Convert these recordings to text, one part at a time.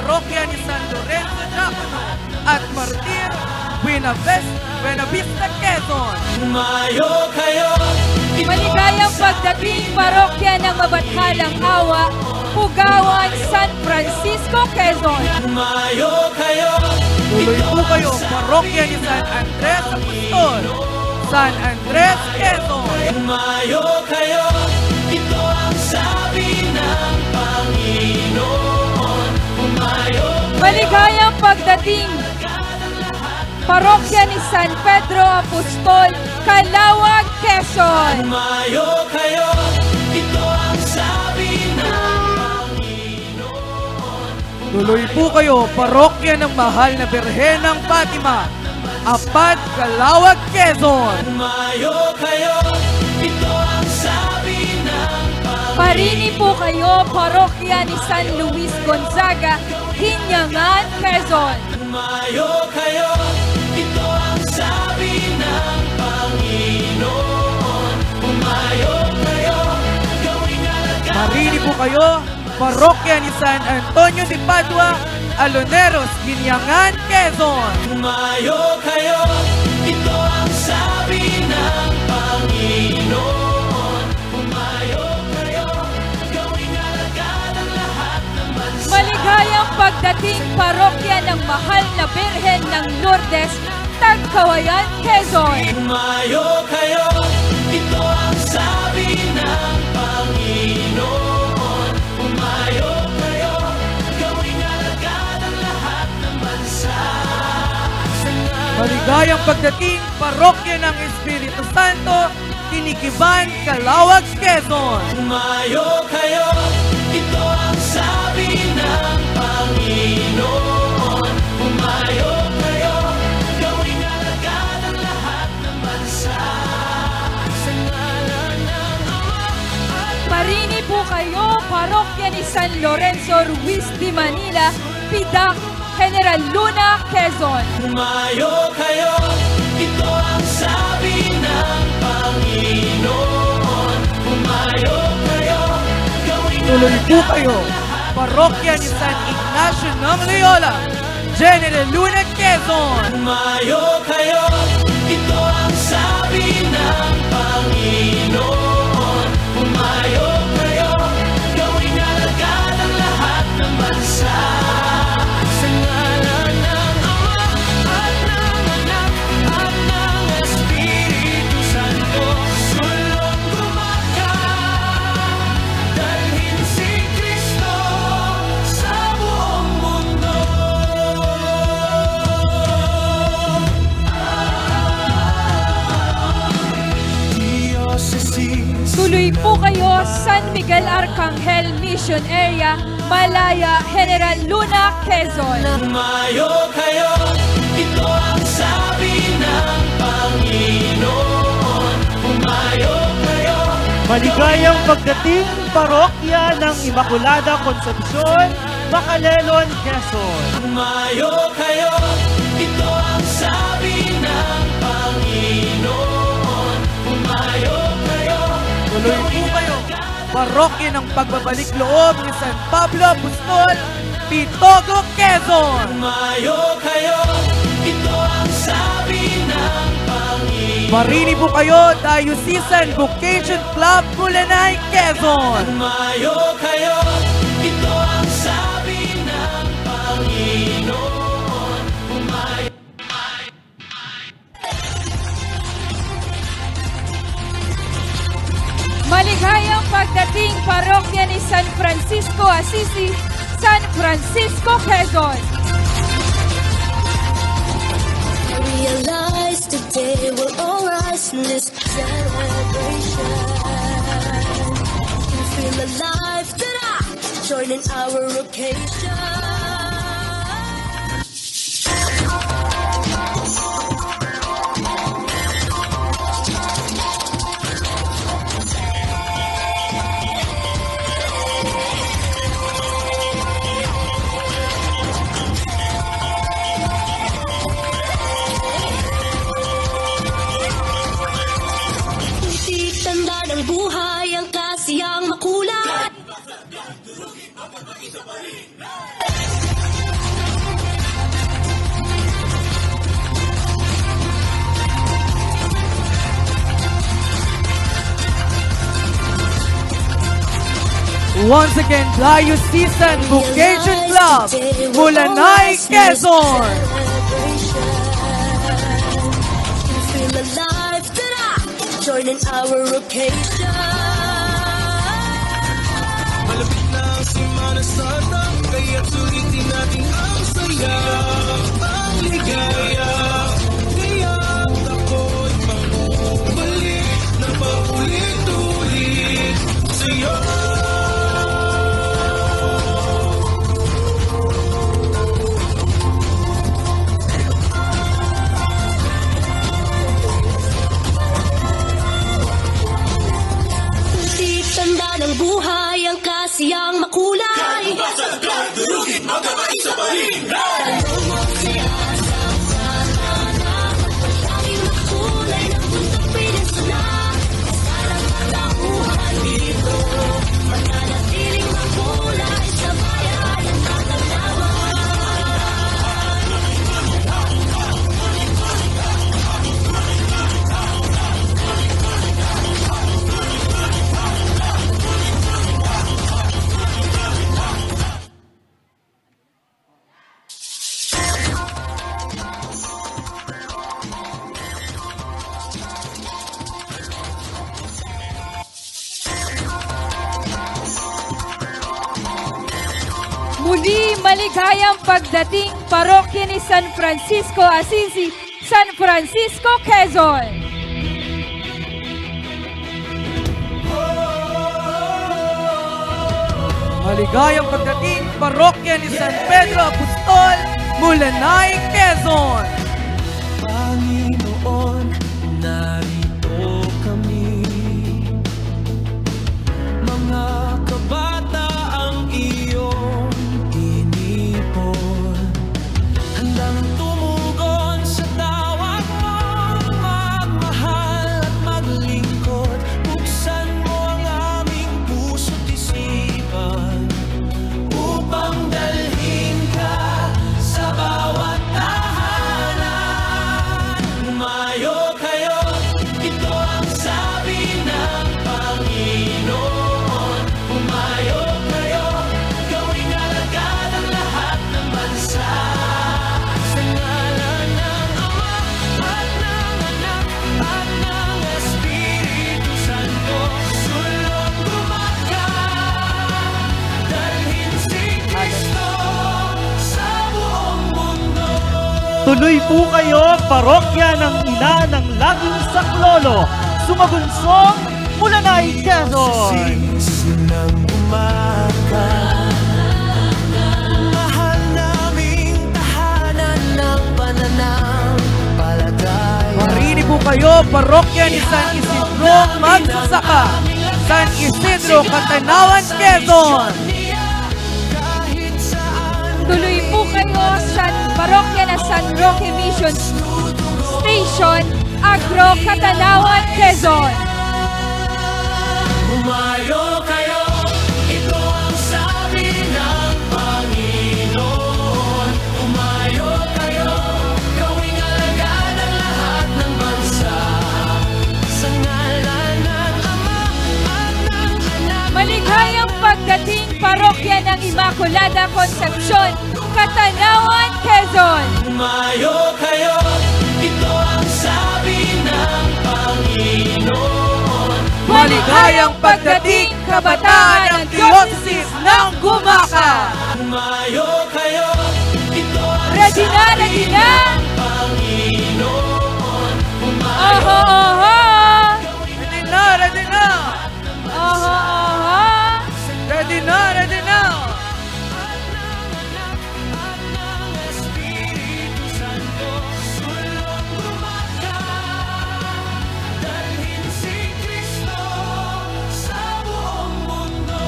parokya ni San Lorenzo Diacono at Martir, Buena Vista, Quezon. Tumayo kayo, Maligayang pagdating parokya ng Mabathalang Awa, Pugawan, San Francisco, Quezon. tumayo kayo, Tuloy po kayo, parokya ni San Andres Apostol, San Andres, Quezon. tumayo kayo. Ito ang sabi ng Panginoon. Tumayo, Maligayang pagdating parokya ni San Pedro Apostol, Calawag, Quezon. tumayo kayo. Ito ang sabi ng Panginoon. Tuloy po kayo, parokya ng Mahal na Birhen ng Fatima, Apad, Calawag, Quezon. Tumayo kayo. Ito ang sabi ng Parini po kayo, parokya ni San Luis Gonzaga, Hinyangan, Quezon. Tumayo kayo. Ito ang sabi ng Panginoon. Tumayo kayo. Gawing alagad. Marini po kayo, parokya ni San Antonio de Padua, Aloneros, Binyangan, Quezon. Tumayo kayo. Ito ang sabi ng Panginoon. Tumayo kayo. Gawing alagad ang lahat ng bansa. Maligayang pagdating parokya ng Mahal na Birhen ng Lourdes, Tagkawayan, Quezon. Tumayo kayo. Ito ang sabi ng Panginoon. Tumayo kayo. Gawing alagad ang lahat ng bansa. Sa ngalan Maligayang pagdating, parokya ng Espiritu Santo, Tinikiban, Calawag, Quezon. Tumayo kayo. Ito ang sabi ng Panginoon. Tumayo kayo. Gawing alagad ang lahat ng bansa. Sa ngalan ng Ama at Parini po kayo, parokya ni San Lorenzo Ruiz de Manila, Pidak, General Luna, Quezon. tumayo kayo. Ito ang sabi ng Panginoon. Tumayo kayo. Gawing Tuloy po kayo, parokya ni San Ignacio ng Loyola, General Luna, Quezon. tumayo kayo. Ito ang sabi ng Panginoon. Tumayo kayo. Gawing alagad ang lahat ng bansa. Sa ngalan ng Ama at ng Anak at ng Espiritu Santo. Sulong gumagal. Dalhin si Kristo sa buong mundo. Tuloy po kayo, San Miguel Arcangel Mission Area, Malaya, General Luna, Quezon. Tumayo kayo, ito ang sabi ng Panginoon. Tumayo kayo, Maligayang pagdating parokya ng Immaculada Concepcion, Bacalelon, Quezon. tumayo kayo, ito ang sabi ng Panginoon. Tumayo kayo, Tuloy po kayo, parokya ng pagbabalik loob ni San Pablo Apostol, Pitogo, Quezon. tumayo kayo, ito ang sabi ng Panginoon. Marini po kayo, Diocesan Vocation Club, Kulanay, Quezon. Tumayo kayo, ito ang sabi ng Panginoon. Tumayo. Maligayang pagdating parokya ni San Francisco Assisi, San Francisco, Quezon. I realize today we'll all rise in this celebration. You feel alive, ta-da! Joining our occasion. Tanda ng buhay ang kasiyang makulay. Once again, Diocesan Vocation Club, Mulanay, Quezon. Feel alive, join in our occasion. Malapit na ang Semana Santa, kaya't sulitin natin ang saya, ang ligaya. Kaya't ako'y magbalik na paulit-ulit sa'yo. Putik tanda ng buhay, ang kasiyang makulay. Tanong mo siya sa sana. Laging makulay ng bundok pinisuna. Sarang matauhan dito. Mananatiling makulay sa bayan ng tatanawan. Muli maligayang pagdating parokya ni San Francisco Assisi, San Francisco, Quezon. Maligayang pagdating, parokya ni San Pedro Apostol, Mulanay, Quezon. Panginoon, narito kami. Mga kabata ang iyong inipon. Handang tumugon sa tawag mo, magmahal at maglingkod. Buksan mo ang aming puso't isipan upang dalhin ka sa bawat tahanan. Umayo kayo, ito ang sabi ng Panginoon. Umayo kayo, gawing alagad ang lahat ng bansa. Sa ngalan ng Ama at ng Anak at ng Espiritu Santo, sulong gumaka. Dalhin si Kristo sa buong mundo. Tuloy po kayo, parokya ng ina ng laging saklolo, Sumagunsong, Mulanay, Quezon. Ng umaga, mahal naming tahanan ng pananampalataya. Marinig po kayo, parokya ni San Isidro Magsasaka, San Isidro, Catanawan, Quezon. Kahit saan Tuloy po kayo sa parokya na San Roque Mission Station, Agro, Catanawan, Quezon. umayo kayo, ito ang sabi ng Panginoon. Umayo kayo, gawing alagad ang lahat ng bansa. Sa ngalan ng Ama at ng Anak. Maligayang pagdating parokya ng Immaculada Concepcion, Catanawan, Quezon. Umayo kayo, ito ang sabi ng Panginoon. Maligayang pagdating, kabataan ng Diocese ng Gumaka. Umayo kayo, ito ang Ready na, ready na! Panginoon. Oho, oho! Ready na, ready na! Oho, oho! Ready na, ready na! Espiritu Santo, sulong gumaka. Dalhin si Kristo sa buong mundo.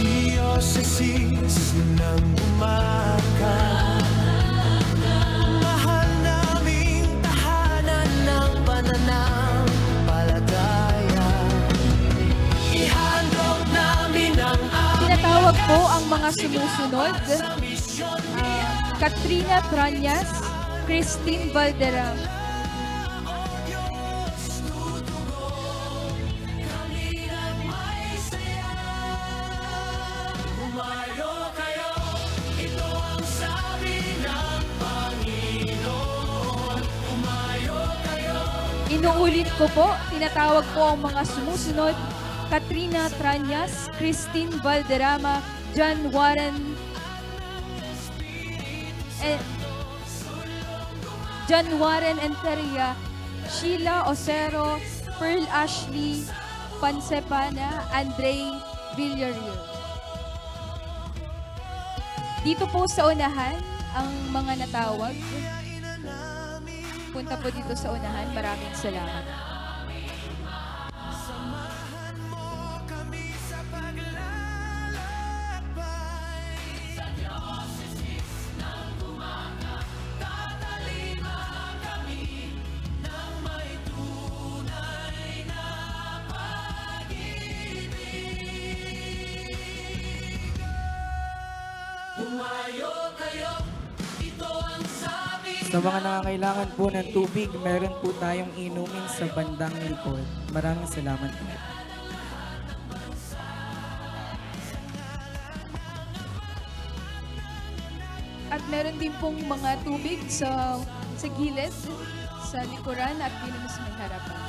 Diocese ng umaga, mahal naming tahanan ng pananampalataya. Ihandog namin ang Tinatawag po ang mga sumusunod. Katrina Tranyas, Christine Valderrama, Inuulit ko po, tinatawag po ang mga sumusunod: Katrina Tranyas, Christine Valderrama, John Warren, John Warren Enteria, Sheila Osero, Pearl Ashley Pansepana, Andre Villarreal. Dito po sa unahan ang mga natawag. Punta po dito sa unahan. Maraming salamat. Samahan mo kami sa paglalakbay. Sa Diocese ng Dumaga, tatalima kami ng may tunay na pag-ibig. Humayo kayo, ito ang sabi. Sa mga nangangailangan po ng tubig, meron po tayong inumin sa bandang likod. Maraming salamat po. At meron din pong mga tubig sa gilid, sa likuran at dito sa may harapan.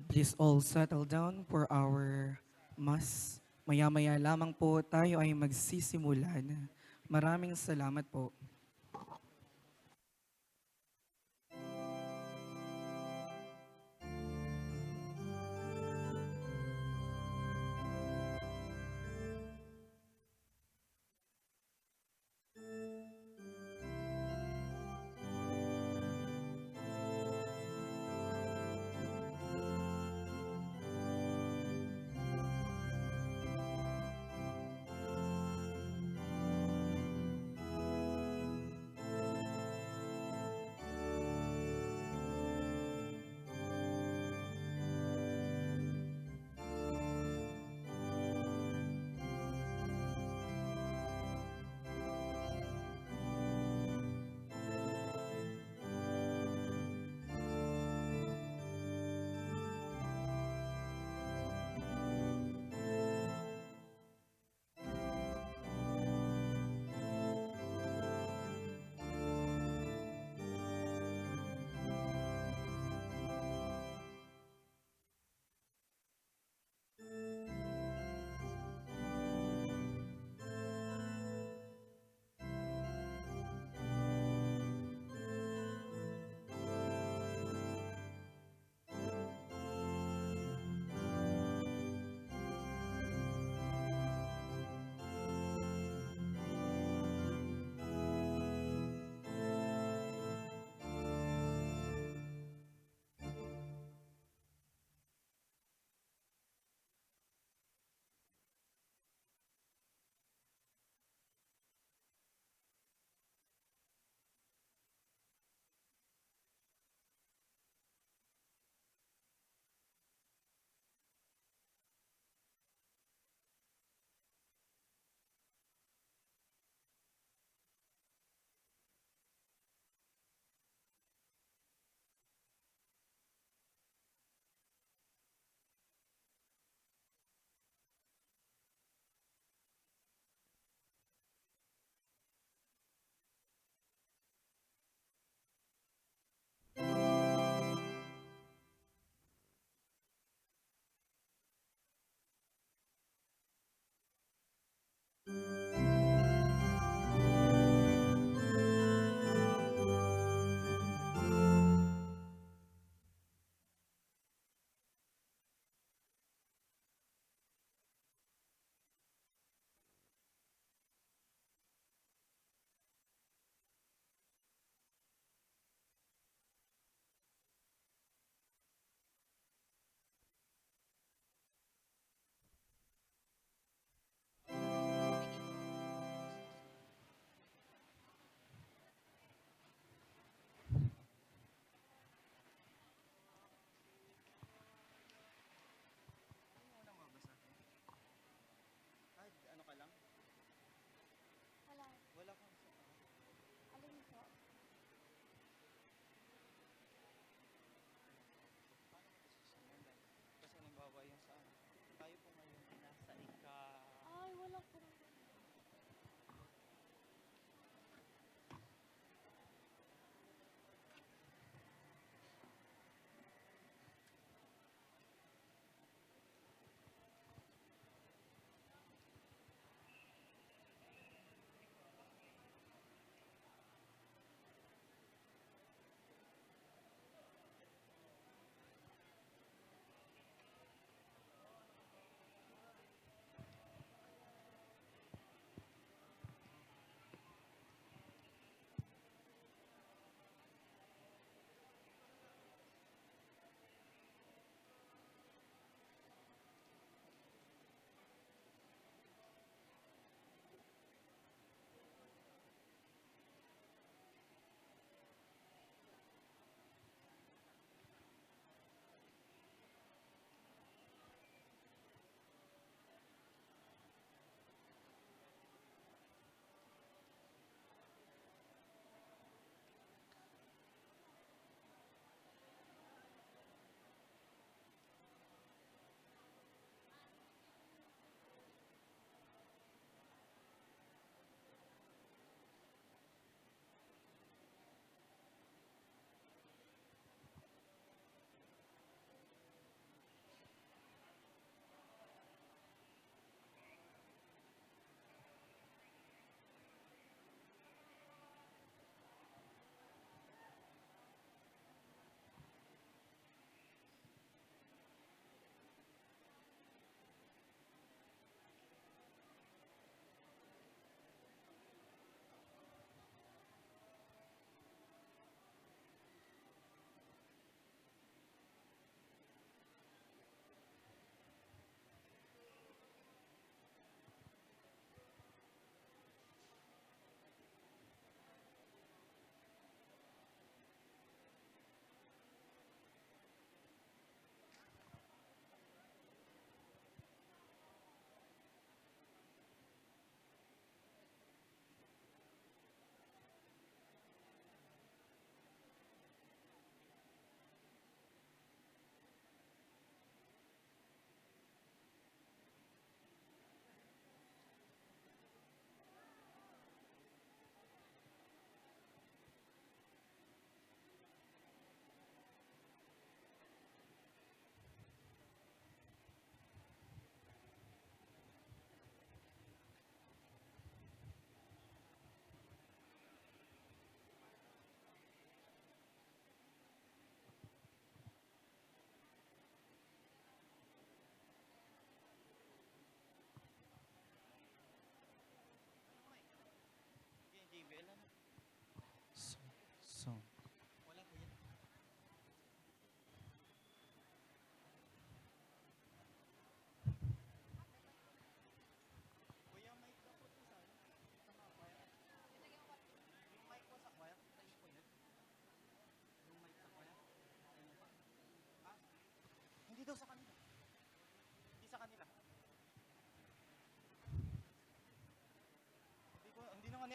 Please all settle down for our mass. Maya-maya lamang po tayo ay magsisimulan. Maraming salamat po.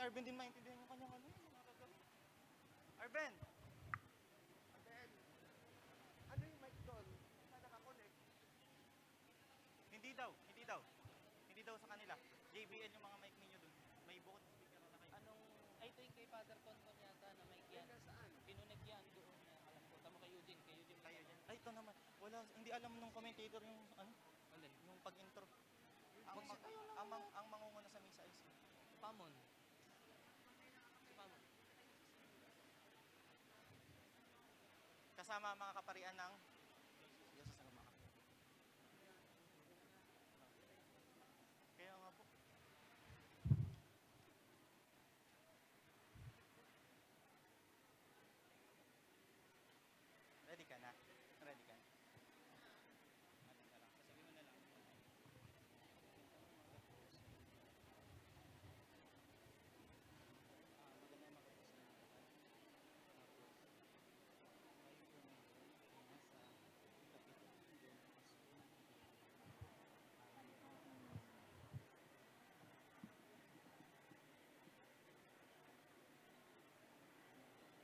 Arben din maintindihan yung kanyang ano. Arben! Ano yung mic doon? Saan nakakonect? Hindi daw. Hindi daw sa kanila. JBL yung mga mic ninyo doon. May bukod speaker na kayo. Ay, ito yung kay Father Tonton yata na may yan. Pinunig yan doon. Alam ko, tamo kay Eugene. Kay Eugene. Kayo dyan. Ay, ito naman. Wala, hindi alam nung commentator yung ano, Alin? yung pag-intro. Ang mangunguna sa misa ay si Pamon. Si Pamon. kasama ang mga kaparian ng Diyos sa mga. Kaya nga po. Ready ka na? Ready ka na? Sasabihin mo na lang.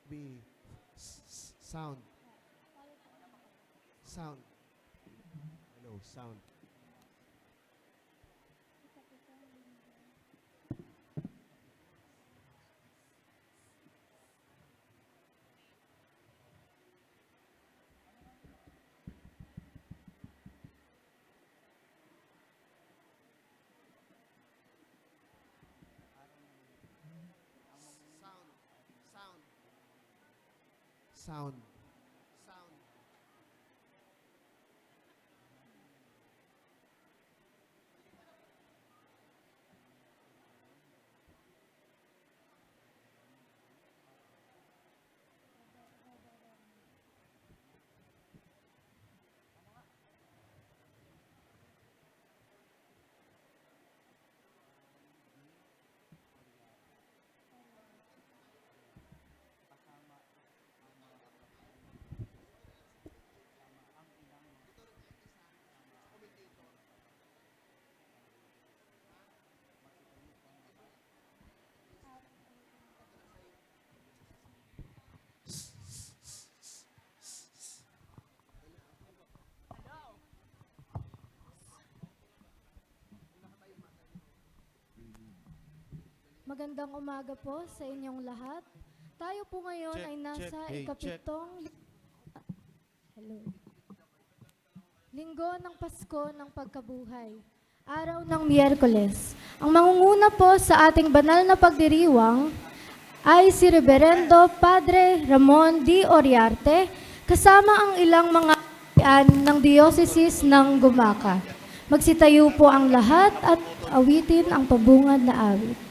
B. Sound. Sound. Hello, sound. Sound. Sound. Sound. Sound. Magandang umaga po sa inyong lahat. Tayo po ngayon ay nasa ikapitong Hello. Linggo ng Pasko ng Pagkabuhay. Araw ng Miyerkules. Ang mangunguna po sa ating banal na pagdiriwang ay si Reverendo Padre Ramon D. Oriarte kasama ang ilang mga ng Diocese ng Gumaca. Magsitayo po ang lahat at awitin ang pabungad na awit.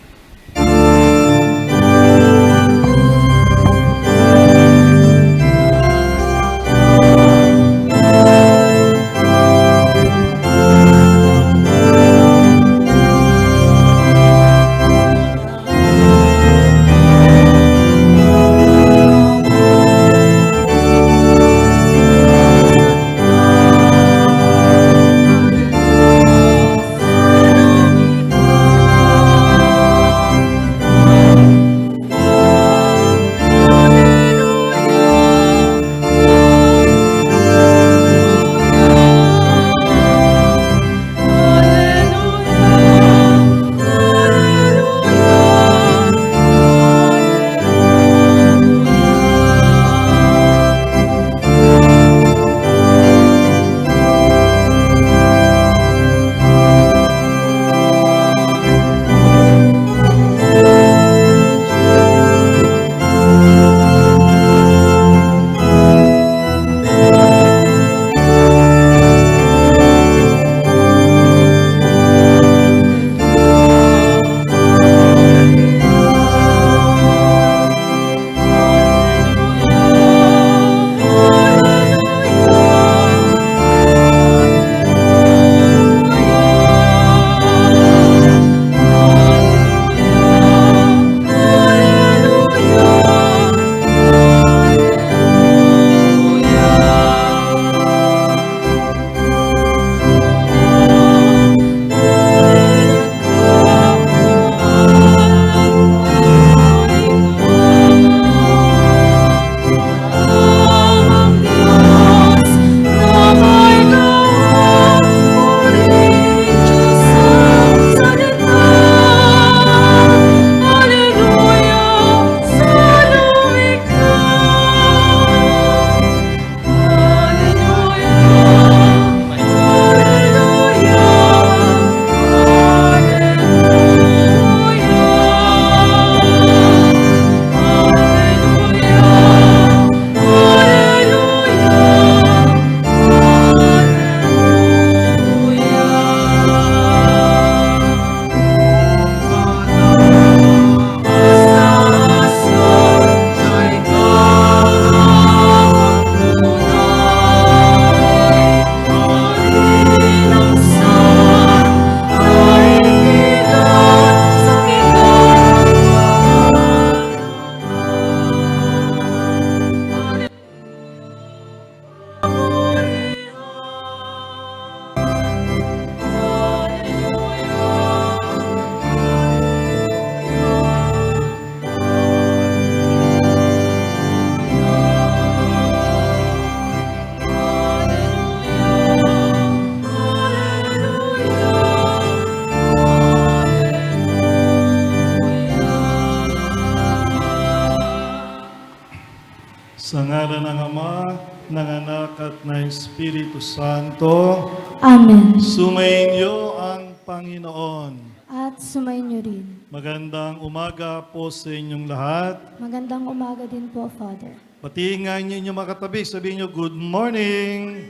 ngalan ng Ama, ng Anak at ng Espiritu Santo. Amen. Sumainyo ang Panginoon. At sumainyo rin. Magandang umaga po sa inyong lahat. Magandang umaga din po, Father. Patingnan niyo inyong mga katabi. Sabihin niyo, good morning.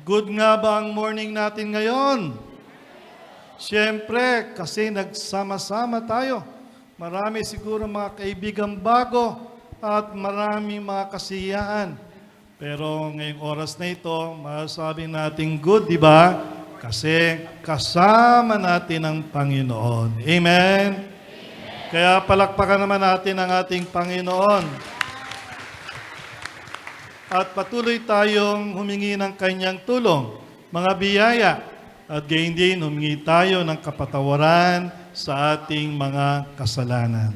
Good nga ba ang morning natin ngayon? Siyempre, kasi nagsama-sama tayo. Marami siguro mga kaibigan bago at marami mga kasiyahan. Pero ngayong oras na ito, masasabi natin good, di ba? Kasi kasama natin ang Panginoon. Amen? Kaya palakpakan naman natin ang ating Panginoon. At patuloy tayong humingi ng kanyang tulong, mga biyaya. At gayon din, humingi tayo ng kapatawaran sa ating mga kasalanan.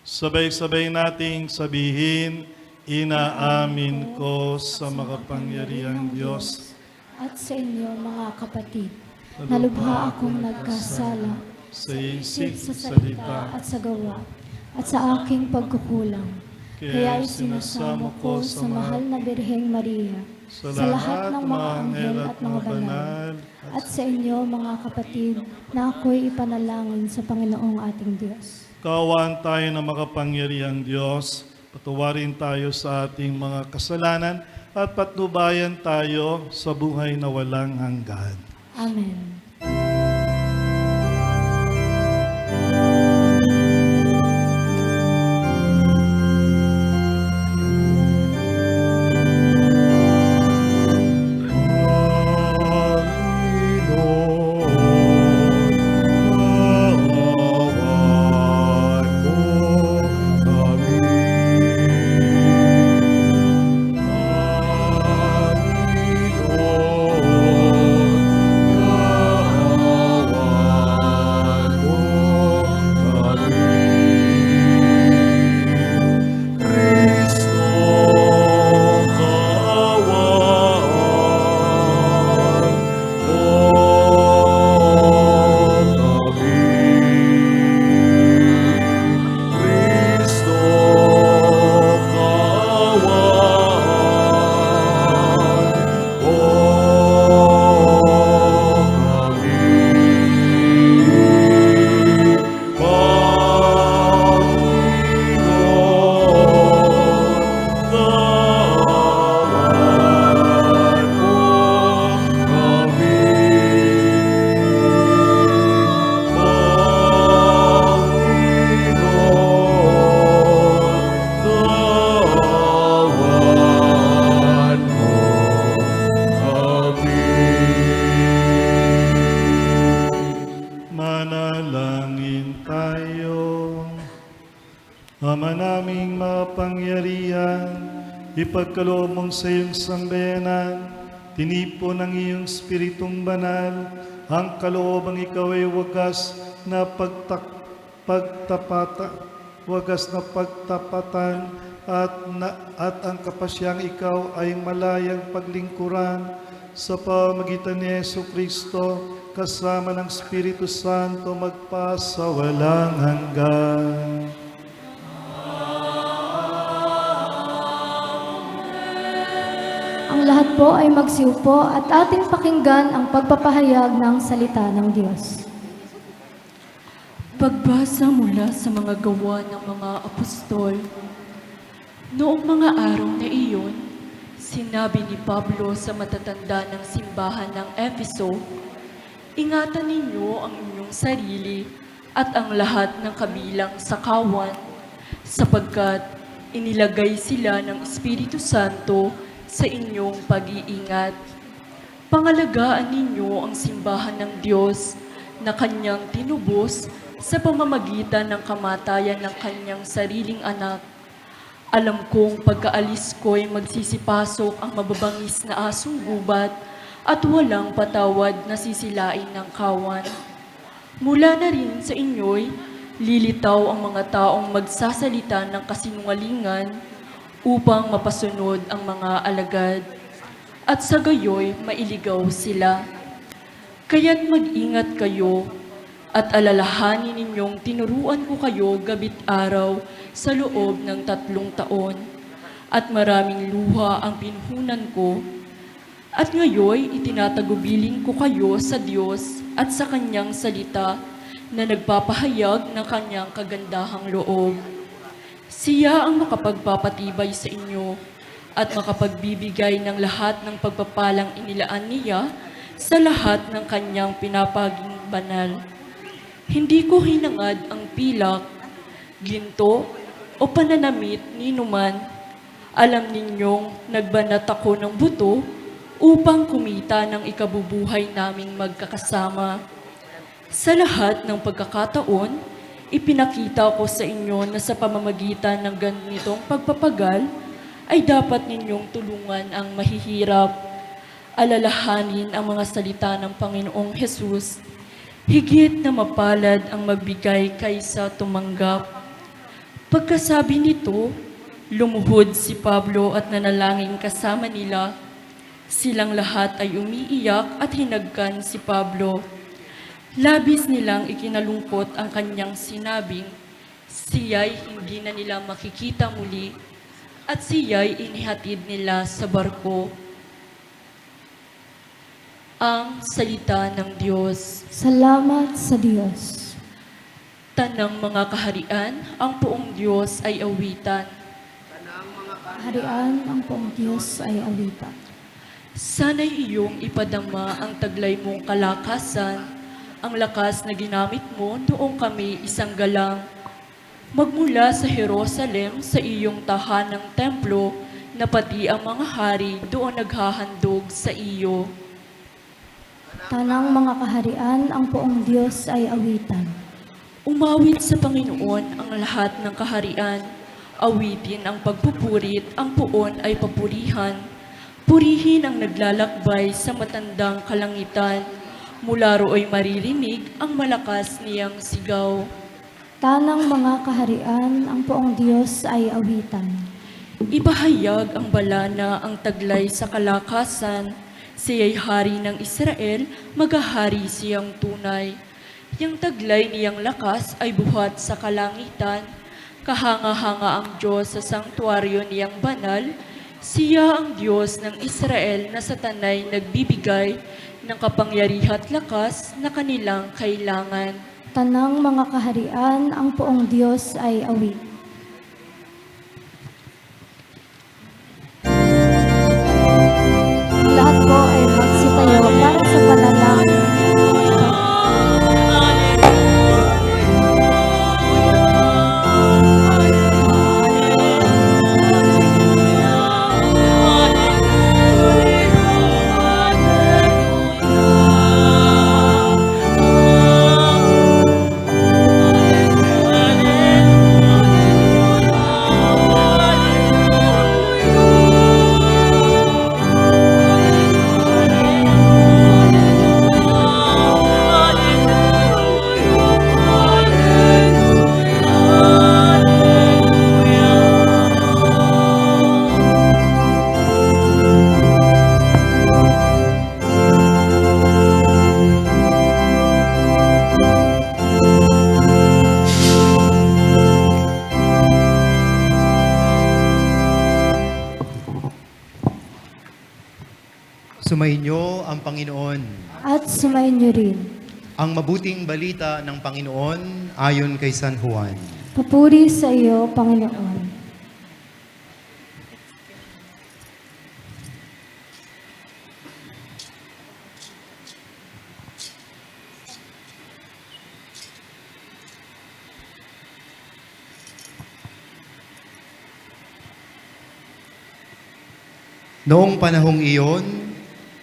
Sabay-sabay nating sabihin, inaamin ko sa makapangyarihang Diyos At sa inyo, mga kapatid, na lubha akong nagkasala sa isip, sa sa salita salita, at sa gawa, at sa aking pagkukulang. Kaya isinasamo ko sa mahal na Birheng Maria, sa lahat ng mga anghel at mga banal, at sa inyo, mga kapatid, na ako'y ipanalangin sa Panginoong ating Diyos. Kaawaan tayo ng makapangyarihang Diyos, patawarin tayo sa ating mga kasalanan, at patnubayan tayo sa buhay na walang hanggan. Amen. Manalangin tayo. Ama naming mapangyarihan, ipagkaloob mong sa iyong sambayanan, tinipon ng iyong Espiritong Banal, ang kaloobang ikaw ay wagas na pagtapatan at ang kapasyang ikaw ay malayang paglingkuran sa pamagitan ni Jesucristo kasama ng Espiritu Santo magpasa walang hanggan. Ang lahat po ay magsiupo at ating pakinggan ang pagpapahayag ng salita ng Diyos. Pagbasa mula sa mga gawa ng mga apostol. Noong mga araw na iyon, sinabi ni Pablo sa matatanda ng simbahan ng Efeso, ingatan ninyo ang inyong sarili at ang lahat ng kabilang sa kawan, sapagkat inilagay sila ng Espiritu Santo sa inyong pag-iingat. Pangalagaan ninyo ang simbahan ng Diyos na kanyang tinubos sa pamamagitan ng kamatayan ng kanyang sariling anak. Alam kong pagkaalis ko'y magsisipasok ang mababangis na asong gubat at walang patawad na sisilain ng kawan. Mula na rin sa inyo'y lilitaw ang mga taong magsasalita ng kasinungalingan upang mapasunod ang mga alagad, at sa gayoy mailigaw sila. Kaya't mag-ingat kayo At alalahanin ninyong tinuruan ko kayo gabit araw sa loob ng 3 taon. At maraming luha ang pinuhunan ko. At ngayon itinatagubilin ko kayo sa Diyos at sa Kanyang salita na nagpapahayag ng Kanyang kagandahang loob. Siya ang makapagpapatibay sa inyo at makapagbibigay ng lahat ng pagpapalang inilaan niya sa lahat ng Kanyang pinapaging banal. Hindi ko hinangad ang pilak, ginto, o pananamit ni numan. Alam ninyong nagbanat ako ng buto upang kumita ng ikabubuhay naming magkakasama. Sa lahat ng pagkakataon, ipinakita ko sa inyo na sa pamamagitan ng ganitong pagpapagal ay dapat ninyong tulungan ang mahihirap. Alalahanin ang mga salita ng Panginoong Hesus. Higit na mapalad ang magbigay kaysa tumanggap. Pagkasabi nito, lumuhod si Pablo at nanalangin kasama nila. Silang lahat ay umiiyak at hinagkan si Pablo. Labis nilang ikinalungkot ang kanyang sinabing, siya'y hindi na nila makikita muli at siya'y inihatid nila sa barko. Ang salita ng Diyos. Salamat sa Diyos. Tanang mga kaharian, ang poong Diyos ay awitan. Kaharian ang poong Diyos ay awitan. Sana'y iyong ipadama ang taglay mong kalakasan, ang lakas na ginamit mo noong kami isang galang. Magmula sa Jerusalem sa iyong tahanang templo, na pati ang mga hari doon naghahandog sa iyo. Tanang mga kaharian ang poong Diyos ay awitan. Umawit sa Panginoon ang lahat ng kaharian. Awitin ang pagpupurit, ang puon ay papurihan. Purihin ang naglalakbay sa matandang kalangitan. Mula roo'y maririnig ang malakas niyang sigaw. Tanang mga kaharian ang poong Diyos ay awitan. Ibahayag ang balana ang taglay sa kalakasan. Siya'y hari ng Israel, maghahari siyang tunay. Yang taglay niyang lakas ay buhat sa kalangitan. Kahanga-hanga ang Diyos sa sanktuaryo niyang banal. Siya ang Diyos ng Israel na sa tanay nagbibigay ng kapangyarihan at lakas na kanilang kailangan. Tanang mga kaharian ang poong Diyos ay awit. Lahat po ay magsitayo para sa panalangin. Sumainyo ang Panginoon. At sumayin niyo rin. Ang mabuting balita ng Panginoon ayon kay San Juan. Papuri sa iyo, Panginoon. Noong panahong iyon,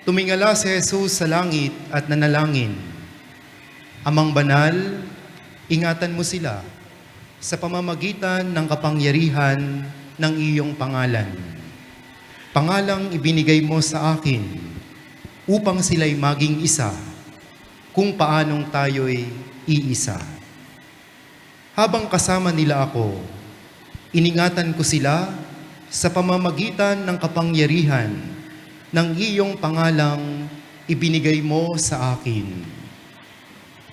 tumingala si Jesus sa langit at nanalangin. Amang banal, ingatan mo sila sa pamamagitan ng kapangyarihan ng iyong pangalan. Pangalang ibinigay mo sa akin upang sila'y maging isa kung paanong tayo'y iisa. Habang kasama nila ako, iningatan ko sila sa pamamagitan ng kapangyarihan ng iyong pangalang ibinigay mo sa akin.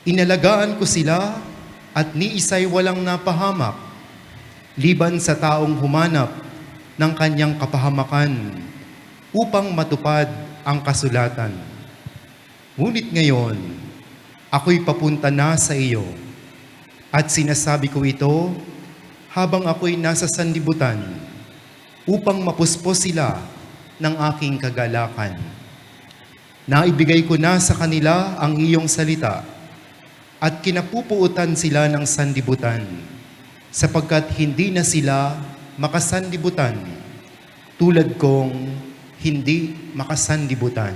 Inalagaan ko sila at ni isa'y walang napahamak, liban sa taong humanap ng kanyang kapahamakan upang matupad ang kasulatan. Ngunit ngayon, ako'y papunta na sa iyo at sinasabi ko ito habang ako'y nasa sanlibutan upang mapuspos sila ng aking kagalakan. Naibigay ko na sa kanila ang iyong salita at kinapupuutan sila ng sanlibutan sapagkat hindi na sila makasanlibutan tulad kong hindi makasanlibutan.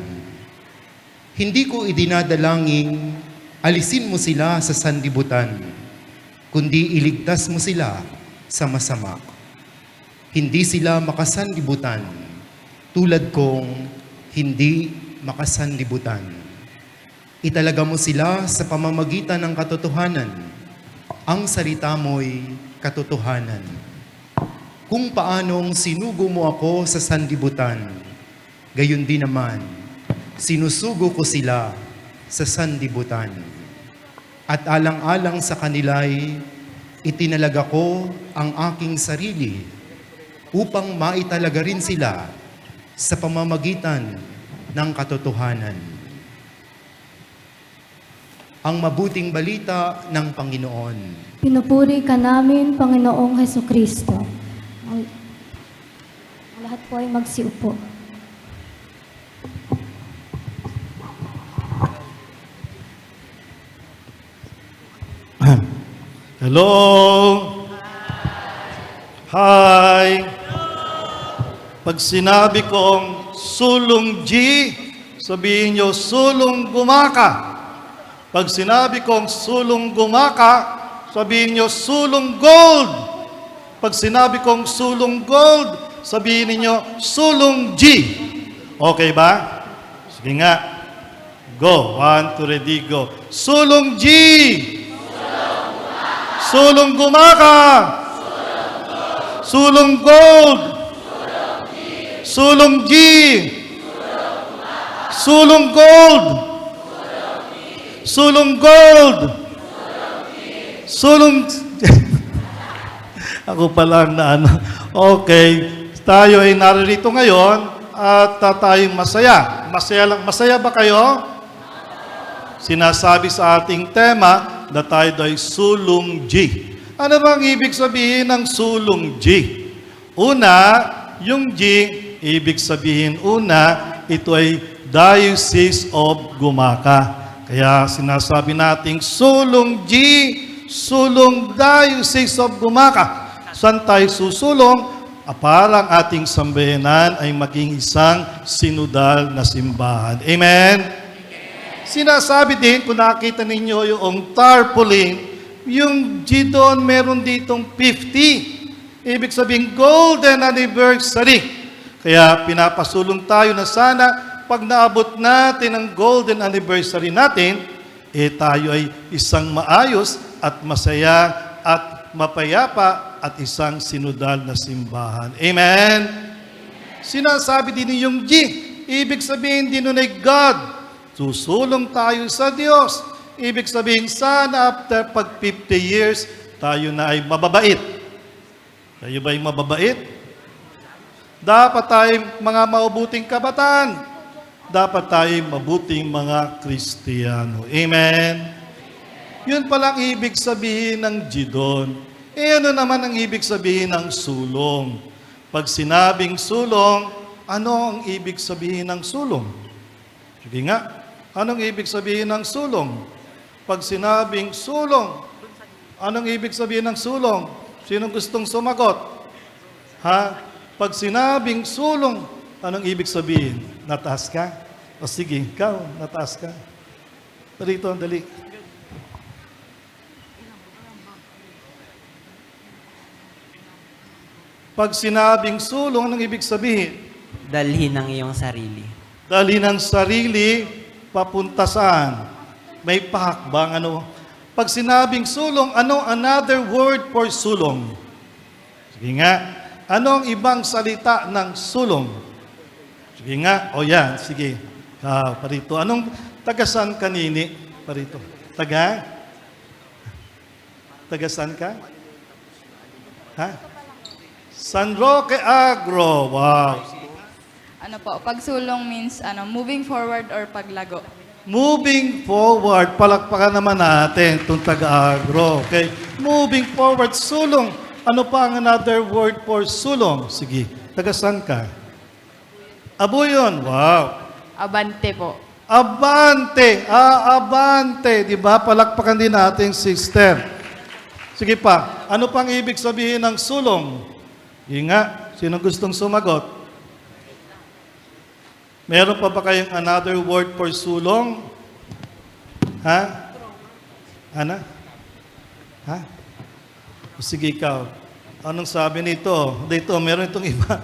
Hindi ko idinadalangin alisin mo sila sa sanlibutan, kundi iligtas mo sila sa masama. Hindi sila makasanlibutan tulad kong hindi makasanlibutan. Italaga mo sila sa pamamagitan ng katotohanan. Ang salita mo'y katotohanan. Kung paanong sinugo mo ako sa sanlibutan, gayon din naman, sinusugo ko sila sa sanlibutan. At alang-alang sa kanila'y itinalaga ko ang aking sarili upang maitalaga rin sila sa pamamagitan ng katotohanan. Ang mabuting balita ng Panginoon. Pinupuri ka namin, Panginoong Hesukristo. Ang lahat po ay magsiupo. Hello! Hi! Pag sinabi kong sulong G, sabihin nyo sulong gumaka. Pag sinabi kong sulong gumaka, sabihin nyo sulong gold. Pag sinabi kong sulong gold, sabihin niyo sulong G. Okay ba? Sige nga. Go. 1, 2, ready, go. Sulong G. Sulong gumaka. Sulong gold. Sulong G. Sulong gold. Sulong gold. Sulong... Ako pala na ano. Okay. Tayo ay naririto ngayon at tayong masaya. Masaya ba kayo? Sinasabi sa ating tema na tayo ay sulong G. Ano bang ibig sabihin ng sulong G? Una, yung G, ibig sabihin ito ay Diocese of Gumaka. Kaya sinasabi nating sulong G, sulong Diocese of Gumaka. Saan tayo susulong? Para ang ating sambayanan ay maging isang sinodal na simbahan. Amen? Sinasabi din, kung nakita ninyo yung tarpaulin, yung G doon, meron ditong 50. Ibig sabihin, golden anniversary. Kaya pinapasulong tayo na sana, pag naabot natin ang golden anniversary natin, tayo ay isang maayos at masaya at mapayapa at isang sinodal na simbahan. Amen? Sinasabi din yung G, ibig sabihin din nun ay God. Susulong tayo sa Diyos. Ibig sabihin, sana after pag 50 years, tayo na ay mababait. Tayo ba ay mababait? Dapat tayo mga mabuting kabataan. Dapat tayo mabuting mga Kristiyano. Amen? Yun palang ibig sabihin ng G doon. Ano naman ang ibig sabihin ng sulong? Pag sinabing sulong, ano ang ibig sabihin ng sulong? Sige nga. Anong ibig sabihin ng sulong? Pag sinabing sulong, anong ibig sabihin ng sulong? Sinong gustong sumagot? Ha? Pag sinabing sulong, anong ibig sabihin? Nataas ka? O sige, ikaw, nataas ka. Dito, dali. Pag sinabing sulong, anong ibig sabihin? Dalhin ang iyong sarili. Dalhin ang sarili, papunta saan? May pahakbang ano? Pag sinabing sulong, ano another word for sulong? Sige nga, anong ibang salita ng sulong? Sige nga, o yan, sige. Parito. Anong tagasan kanini? Parito. Taga? Taga saan ka? Ha? San Roque Agro. Wow. Ano po, pagsulong means moving forward or paglago. Moving forward, palakpakan naman natin itong taga-agro. Okay? Moving forward, sulong. Ano pa ang another word for sulong? Sige, taga saan ka? Abuyon. Wow. Abante po. Abante. Abante. Di ba? Palakpakan din natin, sister. Sige pa. Ano pang ibig sabihin ng sulong? Nga. Sino gustong sumagot? Meron pa ba kayong another word for sulong? Ha? Ana? Ha? O sige ikaw. Anong sabi nito? Dito, meron itong iba.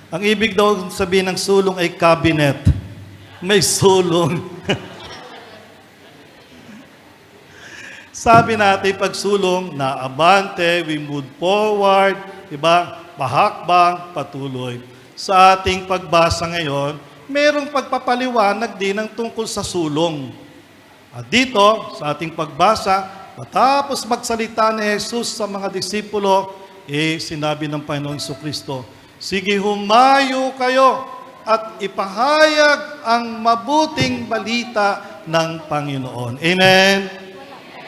Ang ibig daw sabihin ng sulong ay cabinet. May sulong. Sabi natin pag sulong, naabante, we move forward, diba? Pahakbang, patuloy. Sa ating pagbasa ngayon, merong pagpapaliwanag din ng tungkol sa sulong. At dito, sa ating pagbasa, matapos magsalita ni Jesus sa mga disipulo, sinabi ng Panginoon Jesucristo, sige, humayo kayo at ipahayag ang mabuting balita ng Panginoon. Amen?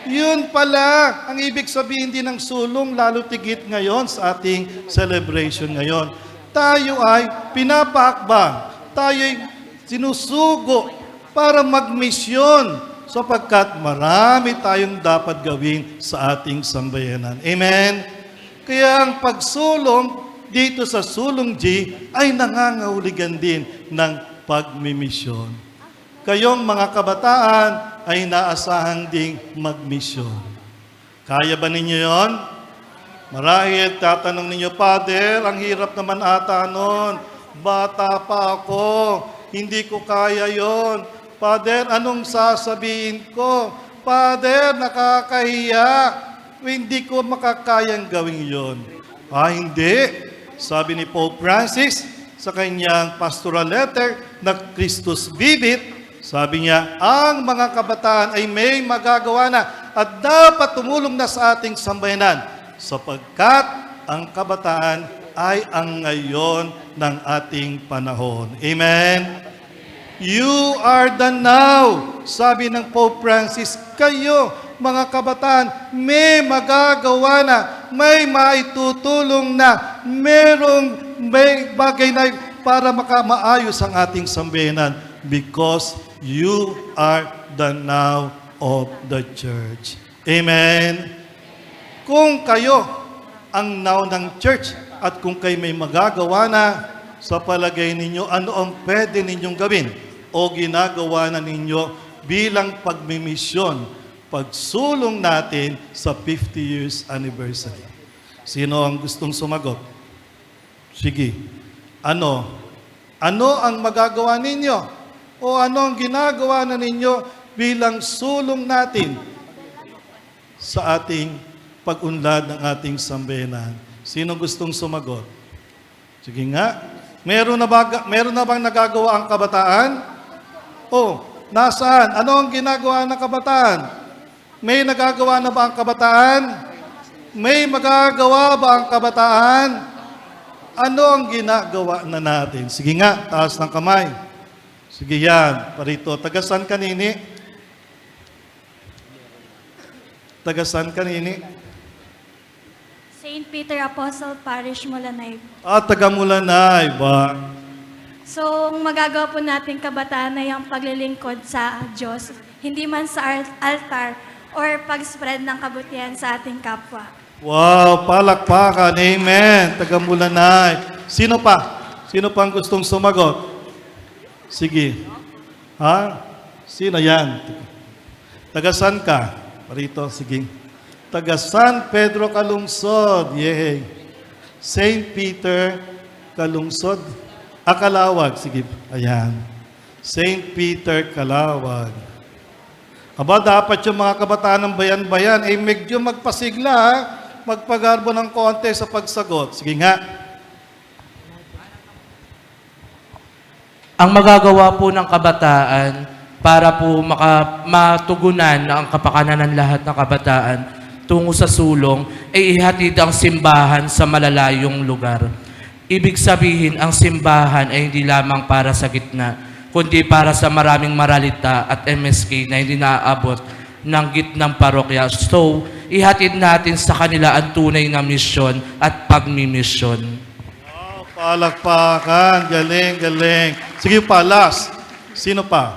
Yun pala, ang ibig sabihin din ng sulong, lalo tigit ngayon sa ating celebration ngayon. Tayo ay pinapahakbang, tayo ay sinusugo para magmisyon sapagkat marami tayong dapat gawin sa ating sambayanan. Amen? Kaya ang pagsulong dito sa Sulong G ay nangangahulugan din ng pagmimisyon. Kayong mga kabataan ay naasahang ding magmisyon. Kaya ba ninyo yon? Marahil tatanong ninyo, Father, ang hirap naman ata nun. Bata pa ako, hindi ko kaya yon. Father, anong sasabihin ko? Father, nakakahiya. Hindi ko makakayang gawin yon. Hindi. Sabi ni Pope Francis sa kanyang pastoral letter na Christus Vivit, sabi niya, ang mga kabataan ay may magagawa na at dapat tumulong na sa ating sambayanan sapagkat ang kabataan ay ang ngayon ng ating panahon. Amen? You are the now. Sabi ng Pope Francis, kayo, mga kabataan, may magagawa na, may maitutulong na, may bagay na para maayos ang ating sambayanan because you are the now of the church. Amen? Kung kayo ang now ng church at kung kayo may magagawa na, sa palagay ninyo, ano ang pwede ninyong gawin o ginagawa na ninyo bilang pagmimisyon, pagsulong natin sa 50 years anniversary. Sino ang gustong sumagot? Sige. Ano? Ano ang magagawa ninyo? O ano ang ginagawa na ninyo bilang sulong natin sa ating pag-unlad ng ating sambayanan? Sino gustong sumagot? Sige nga. Meron na bang nagagawa ang kabataan? O, nasaan? Ano ang ginagawa ng kabataan? May nagagawa na ba ang kabataan? May magagawa ba ang kabataan? Ano ang ginagawa na natin? Sige nga, taas ng kamay. Sige yan, parito. Tagasan ka nini? Tagasan ka nini? St. Peter Apostle Parish, Mulanay. Taga Mulanay ba? So, ang magagawa po natin kabataan ay ang paglilingkod sa Diyos, hindi man sa altar or pag-spread ng kabutihan sa ating kapwa. Wow, palakpakan. Amen. Taga Mulanay. Sino pa? Sino pang gustong sumagot? Sige. Ha? Sino yan? Taga saan ka? Parito, sige. Taga San Pedro Calungsod. Yay. St. Peter Calungsod. Kalawag. Sige. Ayan. St. Peter Calawag. Aba, dapat yung mga kabataan ng bayan-bayan ay medyo magpasigla, ha? Magpagarbo ng konti sa pagsagot. Sige nga. Ang magagawa po ng kabataan, para po matugunan ang kapakanan ng lahat ng kabataan tungo sa sulong, ay ihatid ang simbahan sa malalayong lugar. Ibig sabihin, ang simbahan ay hindi lamang para sa gitna, kundi para sa maraming maralita at MSK na hindi naaabot ng gitnang parokya. So, ihatid natin sa kanila ang tunay na misyon at pagmimisyon. Oh, palakpakan. Galing, galing. Sige pa, last. Sino pa?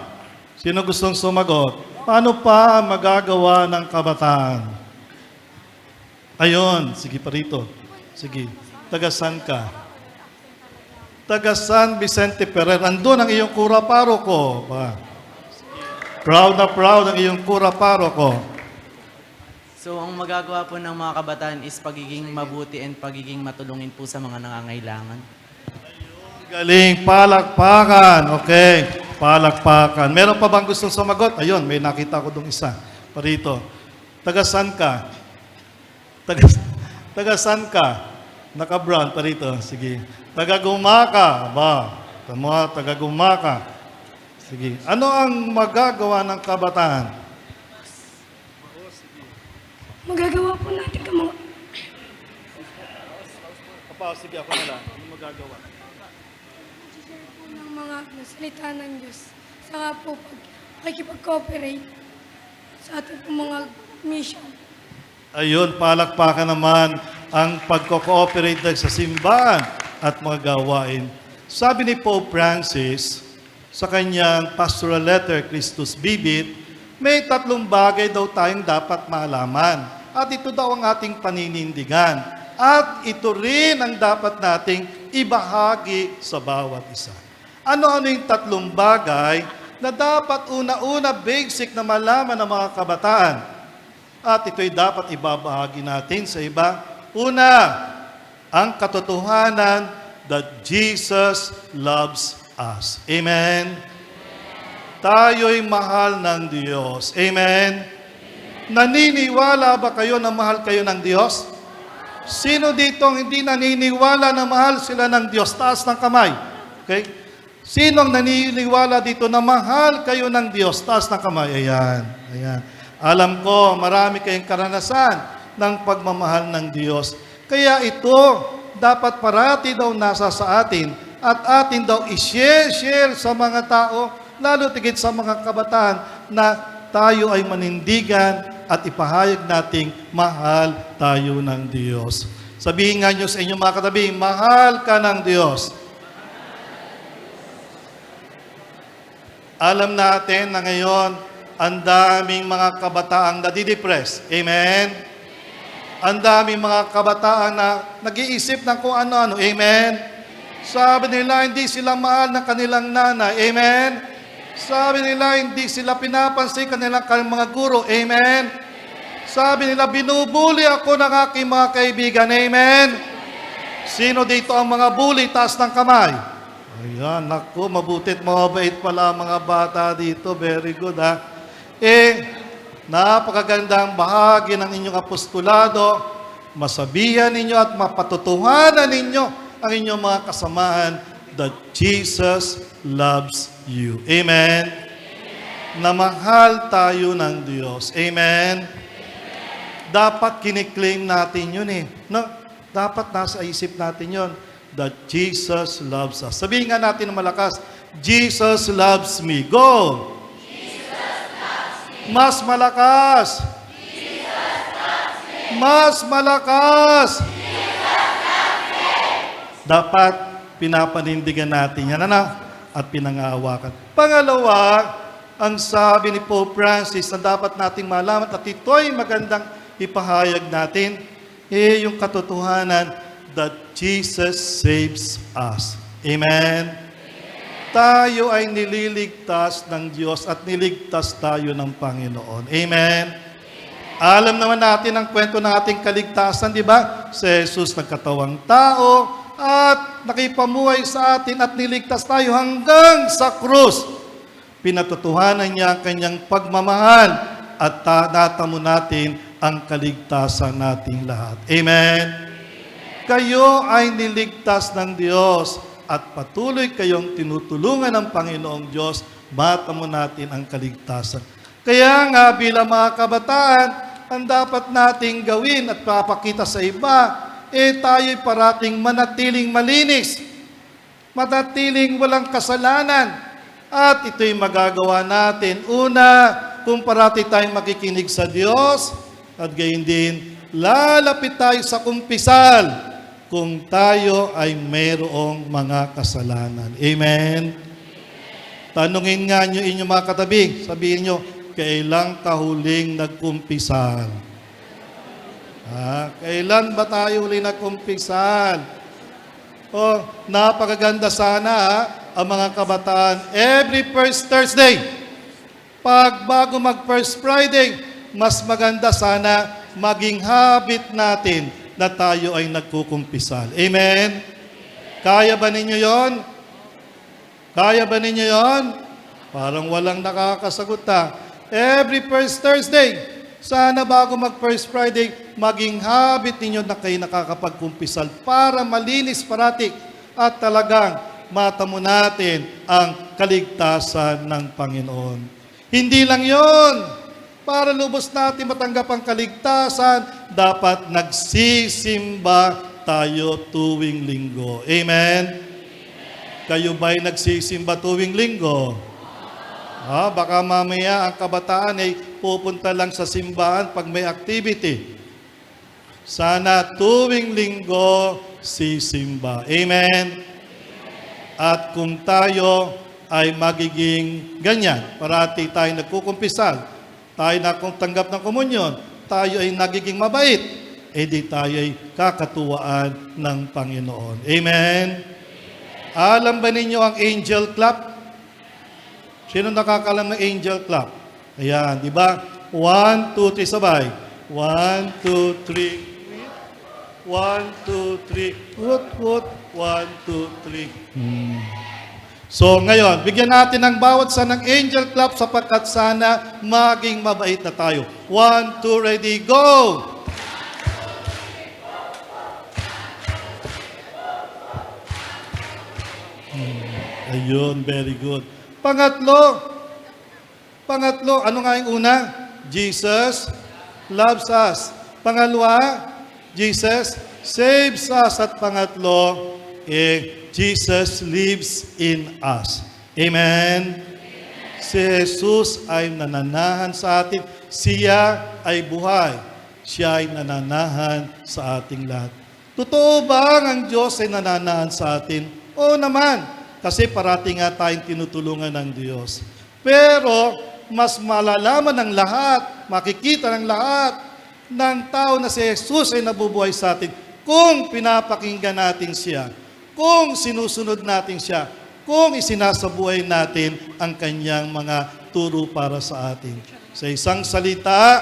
Sino gustong sumagot? Paano pa magagawa ng kabataan? Ayun, sige pa rito. Sige, taga-san ka? Taga San Vicente Ferrer. Andun ang iyong kura paroko. Proud na proud ang iyong kura paroko. So, ang magagawa po ng mga kabataan is pagiging mabuti and pagiging matulungin po sa mga nangangailangan. Galing, palakpakan. Okay, palakpakan. Meron pa bang gustong sumagot? Ayun, may nakita ko dong isa. Parito. Taga-san ka? Taga-san ka? Naka-brown, parito. Sige. Taga-Gumaka. Ba, tamo, taga-Gumaka. Sige. Ano ang magagawa ng kabataan? Magagawa po natin ka mga... Sige, ako na lang. Ano magagawa? ng mga salita ng Diyos. Saka po makikipag-cooperate sa ating mga mission. Ayun, palakpakan naman ang pagko-cooperate sa simbahan at mga gawain. Sabi ni Pope Francis sa kanyang pastoral letter, Christus Vivit, may 3 bagay daw tayong dapat malaman. At ito daw ang ating paninindigan. At ito rin ang dapat nating ibahagi sa bawat isa. Ano-ano yung 3 bagay na dapat una-una basic na malaman ng mga kabataan? At ito'y dapat ibabahagi natin sa iba. Una, ang katotohanan that Jesus loves us. Amen? Tayo'y mahal ng Diyos. Amen? Naniniwala ba kayo na mahal kayo ng Diyos? Sino dito ang hindi naniniwala na mahal sila ng Diyos? Taas ng kamay. Okay? Sino ang naniniwala dito na mahal kayo ng Diyos? Taas ng kamay. Ayan. Ayan. Alam ko, marami kayong karanasan ng pagmamahal ng Diyos. Kaya ito, dapat parati daw nasa sa atin at atin daw i-share sa mga tao, lalo tigit sa mga kabataan na tayo ay manindigan at ipahayag nating mahal tayo ng Diyos. Sabihin nga nyo sa inyong mga katabi, mahal ka ng Diyos. Alam natin na ngayon, ang daming mga kabataang nadidepress. Amen? Ang daming mga kabataan na nag-iisip ng kung ano-ano. Amen? Sabi nila, hindi sila mahal ng kanilang nanay. Amen? Sabi nila, hindi sila pinapansin kanilang mga guro. Amen? Sabi nila, binubuli ako ng aking mga kaibigan. Amen? Sino dito ang mga bully? Taas ng kamay. Ayan, naku, mabutit, mabait pala ang mga bata dito. Very good, ha? Napakagandang bahagi ng inyong apostolado. Masabihan ninyo at mapatutuhanan ninyo ang inyong mga kasamahan that Jesus loves you. Amen? Na mahal tayo ng Diyos. Amen? Dapat kiniklaim natin yun eh. No? Dapat nasa isip natin yun that Jesus loves us. Sabihin nga natin ng malakas, Jesus loves me. Go! Mas malakas. Mas malakas. Dapat pinapanindigan natin yan, ano? At pinangahawakan. Pangalawa, ang sabi ni Pope Francis na dapat nating malaman at ito'y magandang ipahayag natin, yung katotohanan that Jesus saves us. Amen? Tayo ay nililigtas ng Diyos at niligtas tayo ng Panginoon. Amen? Alam naman natin ang kwento ng ating kaligtasan, di ba? Si Jesus nagkatawang tao at nakipamuhay sa atin at niligtas tayo hanggang sa krus. Pinatutuhanan niya ang kanyang pagmamahal at natamo natin ang kaligtasan nating lahat. Amen? Kayo ay niligtas ng Diyos at patuloy kayong tinutulungan ng Panginoong Diyos matamo natin ang kaligtasan. Kaya nga bilang mga kabataan, ang dapat nating gawin at papakita sa iba, tayo'y parating manatiling malinis, manatiling walang kasalanan. At ito'y magagawa natin. Una, kung parati tayong makikinig sa Diyos, at gayon din, lalapit tayo sa kumpisal kung tayo ay mayroong mga kasalanan. Amen? Tanungin nga nyo inyong mga katabi, sabihin nyo, kailan ka huling nagkumpisal? Kailan ba tayo huling nagkumpisal? Napakaganda sana ang mga kabataan. Every first Thursday, bago mag First Friday, mas maganda sana maging habit natin na tayo ay nagkukumpisal. Amen? Kaya ba ninyo yon? Kaya ba ninyo yon? Parang walang nakakasagot Every first Thursday, sana bago mag First Friday, maging habit ninyo na kayo nakakapagkumpisal para malinis parati at talagang matamo natin ang kaligtasan ng Panginoon. Hindi lang yon. Para lubos natin matanggap ang kaligtasan, dapat nagsisimba tayo tuwing linggo. Amen? Kayo ba'y nagsisimba tuwing linggo? Baka mamaya ang kabataan ay pupunta lang sa simbahan pag may activity. Sana tuwing linggo sisimba. Amen? At kung tayo ay magiging ganyan, parati tayo nagkukumpisal, tayo na kung tanggap ng komunyon, tayo ay nagiging mabait, di tayo ay kakatuwaan ng Panginoon. Amen? Alam ba ninyo ang angel clap? Sino nakakalam ng angel clap? Ayan, di ba? 1, 2, 3, sabay. 1, 2, 3. 1, 2, 3. Woot, woot. 1, 2, 3. So ngayon, bigyan natin ng bawat sa ng angel clap sapagkat sana maging mabait na tayo. 1, 2, ready, go! Ayun, very good. Pangatlo, ano nga yung una? Jesus loves us. Pangalawa, Jesus saves us. At pangatlo, Jesus lives in us. Amen? Si Jesus ay nananahan sa atin. Siya ay buhay. Siya ay nananahan sa ating lahat. Totoo ba ang Diyos ay nananahan sa atin? Oo naman. Kasi parati nga tayong tinutulungan ng Diyos. Pero, mas malalaman ng lahat, makikita ng lahat ng tao na si Jesus ay nabubuhay sa atin kung pinapakinggan natin siya, kung sinusunod natin siya, kung isinasabuhay natin ang kanyang mga turo para sa atin. Sa isang salita,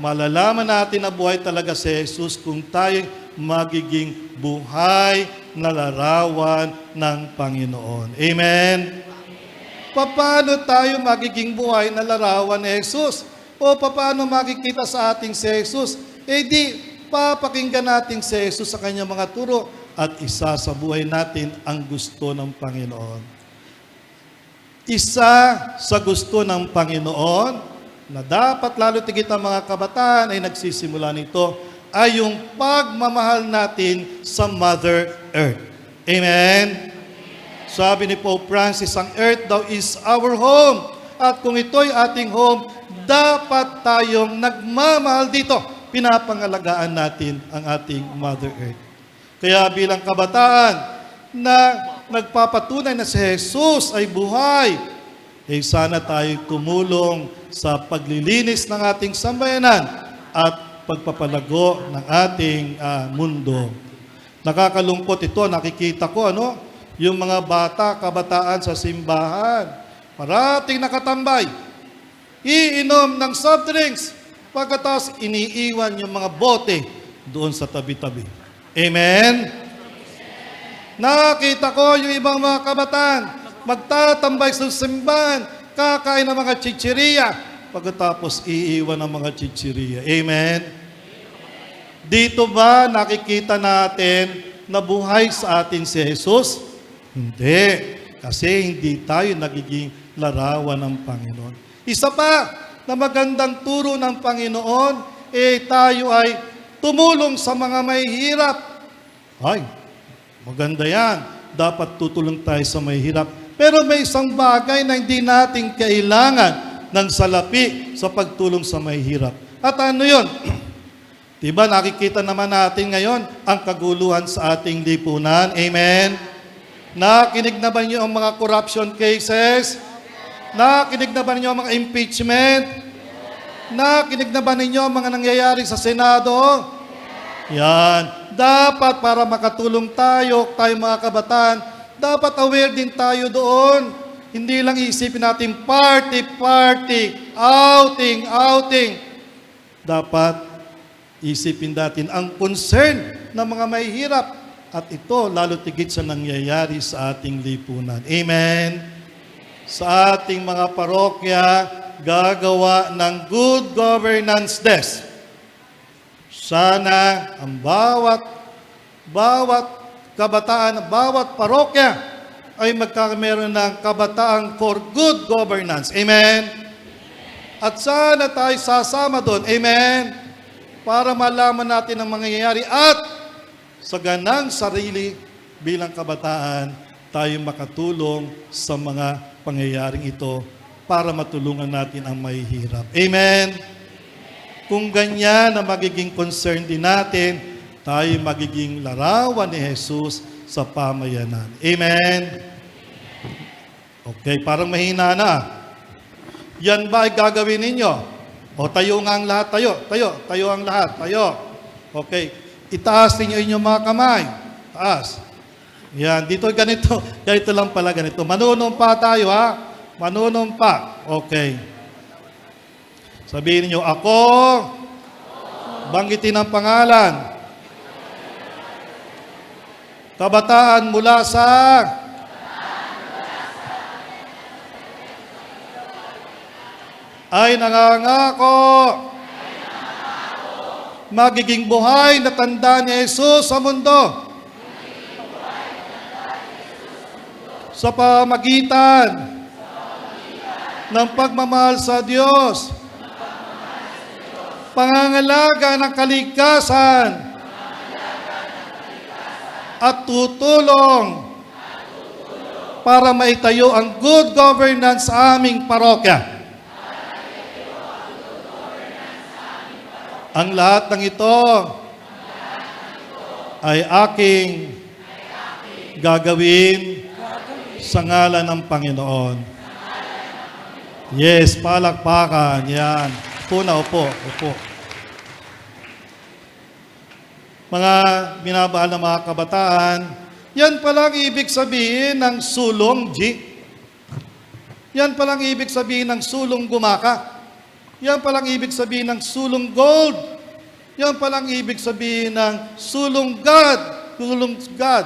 malalaman natin na buhay talaga si Jesus kung tayo magiging buhay na larawan ng Panginoon. Amen? Paano tayo magiging buhay na larawan ni Jesus? O paano makikita sa ating si Jesus? Di papakinggan natin si Jesus sa kanyang mga turo at isa sa buhay natin ang gusto ng Panginoon. Isa sa gusto ng Panginoon na dapat lalo tigit ang mga kabataan ay nagsisimula nito ay yung pagmamahal natin sa Mother Earth. Amen? Sabi ni Pope Francis, ang Earth daw is our home. At kung ito'y ating home, dapat tayong nagmamahal dito. Pinapangalagaan natin ang ating Mother Earth. Kaya bilang kabataan na nagpapatunay na si Jesus ay buhay, sana tayo tumulong sa paglilinis ng ating sambayanan at pagpapalago ng ating mundo. Nakakalungkot ito, nakikita ko, yung mga bata, kabataan sa simbahan, parating nakatambay, iinom ng soft drinks, pagkatapos iniiwan yung mga bote doon sa tabi-tabi. Amen? Nakita ko yung ibang mga kabataan, magtatambay sa simbahan, kakain ng mga chichiriya, pagkatapos iiwan ng mga chichiriya. Amen? Dito ba nakikita natin na buhay sa atin si Jesus? Hindi. Kasi hindi tayo nagiging larawan ng Panginoon. Isa pa na magandang turo ng Panginoon, tayo ay tumulong sa mga mahihirap. Ay, maganda yan. Dapat tutulong tayo sa mahihirap. Pero may isang bagay na hindi natin kailangan ng salapi sa pagtulong sa mahihirap. At ano yun? Diba nakikita naman natin ngayon ang kaguluhan sa ating lipunan. Amen? Nakinig na ba niyo ang mga corruption cases? Nakinig na ba ninyo ang mga impeachment? Nakinig na ba ninyo ang mga nangyayari sa Senado? Yan. Dapat para makatulong tayo mga kabataan, dapat aware din tayo doon. Hindi lang isipin natin party, outing. Dapat isipin natin ang concern ng mga mahihirap. At ito, lalo tigit sa nangyayari sa ating lipunan. Amen? Sa ating mga parokya, gagawa ng Good Governance Desk. Sana ang bawat kabataan, bawat parokya ay magkakameron ng kabataang for good governance. Amen? At sana tayo sasama doon. Amen? Para malaman natin ang mangyayari at sa ganang sarili bilang kabataan, tayo makatulong sa mga pangyayaring ito para matulungan natin ang mahihirap. Amen? Kung ganyan na magiging concern din natin, tayo magiging larawan ni Jesus sa pamayanan. Amen? Okay, parang mahina na. Yan ba ay gagawin ninyo? O tayo nga ang lahat, tayo ang lahat, tayo. Okay, itaas ninyo inyong mga kamay. Taas. Yan, dito ganito lang pala ganito. Manunumpa tayo ha. Manunumpa. Okay. Sabihin niyo, ako, banggitin ang pangalan. Kabataan mula sa ay nangangako magiging buhay na tanda ni Jesus sa mundo. Sa pamagitan ng pagmamahal sa Diyos, pangangalaga ng kaligtasan, at tutulong para maitayo ang good governance sa aming parokya. Ang lahat ng ito ay aking gagawin sa ngalan ng Panginoon. Yes, palakpakan. Yan. Upo. Mga minamahal na mga kabataan, yan palang ibig sabihin ng sulong G. Yan palang ibig sabihin ng sulong gumaka. Yan palang ibig sabihin ng sulong gold. Yan palang ibig sabihin ng sulong God. Sulong God.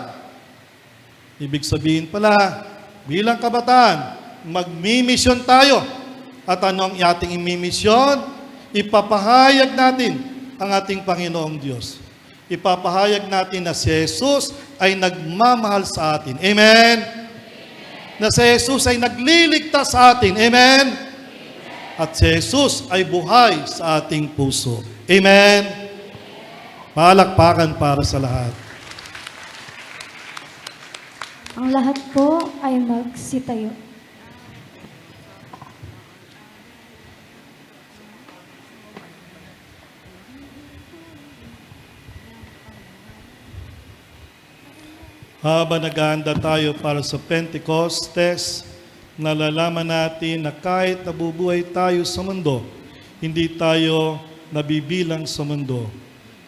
Ibig sabihin pala, bilang kabataan, magmimisyon tayo. At ano ang ating imimisyon? Ipapahayag natin ang ating Panginoong Diyos. Ipapahayag natin na si Jesus ay nagmamahal sa atin. Amen? Na si Jesus ay nagliligtas sa atin. Amen? At si Jesus ay buhay sa ating puso. Amen? Palakpakan para sa lahat. Ang lahat po ay magsitayo. Habang naghahanda tayo para sa Pentecostes, nalalaman natin na kahit nabubuhay tayo sa mundo, hindi tayo nabibilang sa mundo.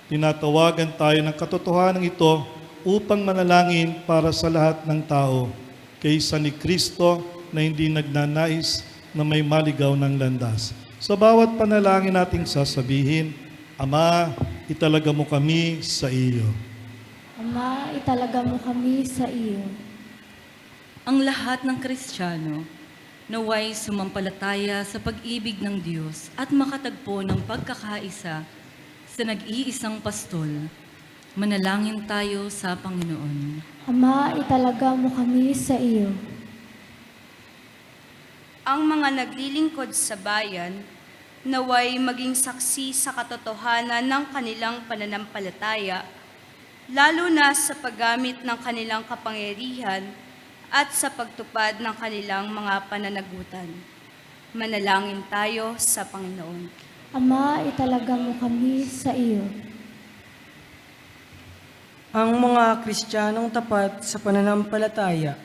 Tinatawagan tayo ng katotohanan ito upang manalangin para sa lahat ng tao, kaysa ni Kristo na hindi nagnanais na may maligaw ng landas. Sa bawat panalangin nating sasabihin, Ama, italaga mo kami sa iyo. Ama, italaga mo kami sa iyo. Ang lahat ng Kristiyano naway sumampalataya sa pag-ibig ng Diyos at makatagpo ng pagkakaisa sa nag-iisang pastol. Manalangin tayo sa Panginoon. Ama, italaga mo kami sa iyo. ang mga naglilingkod sa bayan, naway maging saksi sa katotohanan ng kanilang pananampalataya, lalo na sa paggamit ng kanilang kapangyarihan at sa pagtupad ng kanilang mga pananagutan. Manalangin tayo sa Panginoon. Ama, italaga mo kami sa iyo. Ang mga Kristiyanong tapat sa pananampalataya,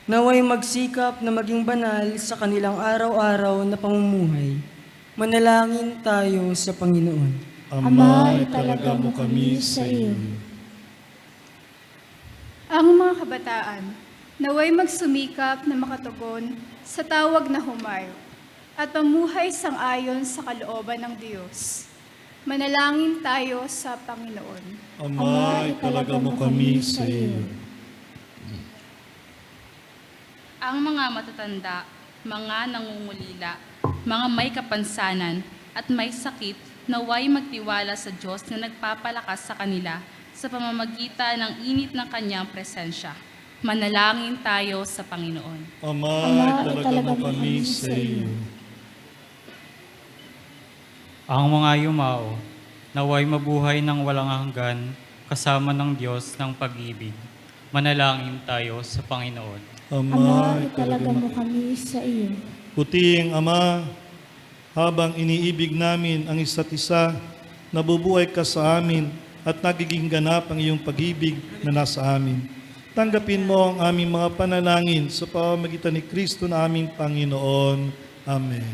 naway magsikap na maging banal sa kanilang araw-araw na pamumuhay. Manalangin tayo sa Panginoon. Ama, italaga mo kami sa iyo. Ang mga kabataan, naway magsumikap na makatugon sa tawag na humayo at mamuhay sang-ayon sa kalooban ng Diyos. Manalangin tayo sa Panginoon. Ama, italaga mo kami sa iyo. Ang mga matatanda, mga nangungulila, mga may kapansanan at may sakit, naway magtiwala sa Diyos na nagpapalakas sa kanila sa pamamagitan ng init ng kanyang presensya. Manalangin tayo sa Panginoon. Ama, italaga mo kami sa iyo. Ang mga yumao, naway mabuhay ng walang hanggan kasama ng Diyos ng pag-ibig. Manalangin tayo sa Panginoon. Ama, italaga mo kami sa iyo. Puting Ama, habang iniibig namin ang isa't isa, nabubuhay ka sa amin at nagiging ganap ang iyong pag-ibig na nasa amin. Tanggapin mo ang aming mga panalangin sa pamamagitan ni Kristo na aming Panginoon. Amen.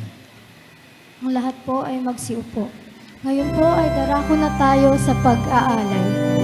Ang lahat po ay magsiupo. Ngayon po ay darako na tayo sa pag-aalay.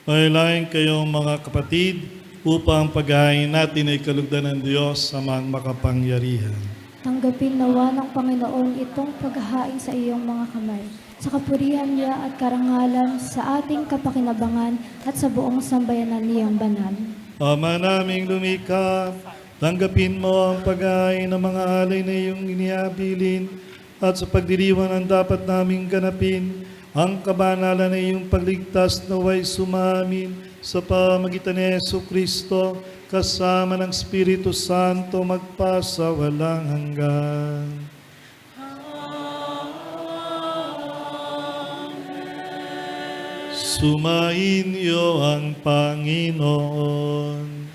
Mahilahin kayong mga kapatid upang paghahain natin ay kalugdan ng Diyos sa mga makapangyarihan. Tanggapin nawa ng Panginoon itong paghahain sa iyong mga kamay, sa kapurihan niya at karangalan sa ating kapakinabangan at sa buong sambayanan niyang banal. Ama naming lumikha, tanggapin mo ang paghahain ng mga alay na iyong iniabilin at sa pagdiriwang ang dapat naming ganapin, ang kabanalan na iyong pagligtas naway sumamin sa pamagitan ni Yesu Kristo kasama ng Espiritu Santo magpasa walang hanggan. Sumainyo ang Panginoon.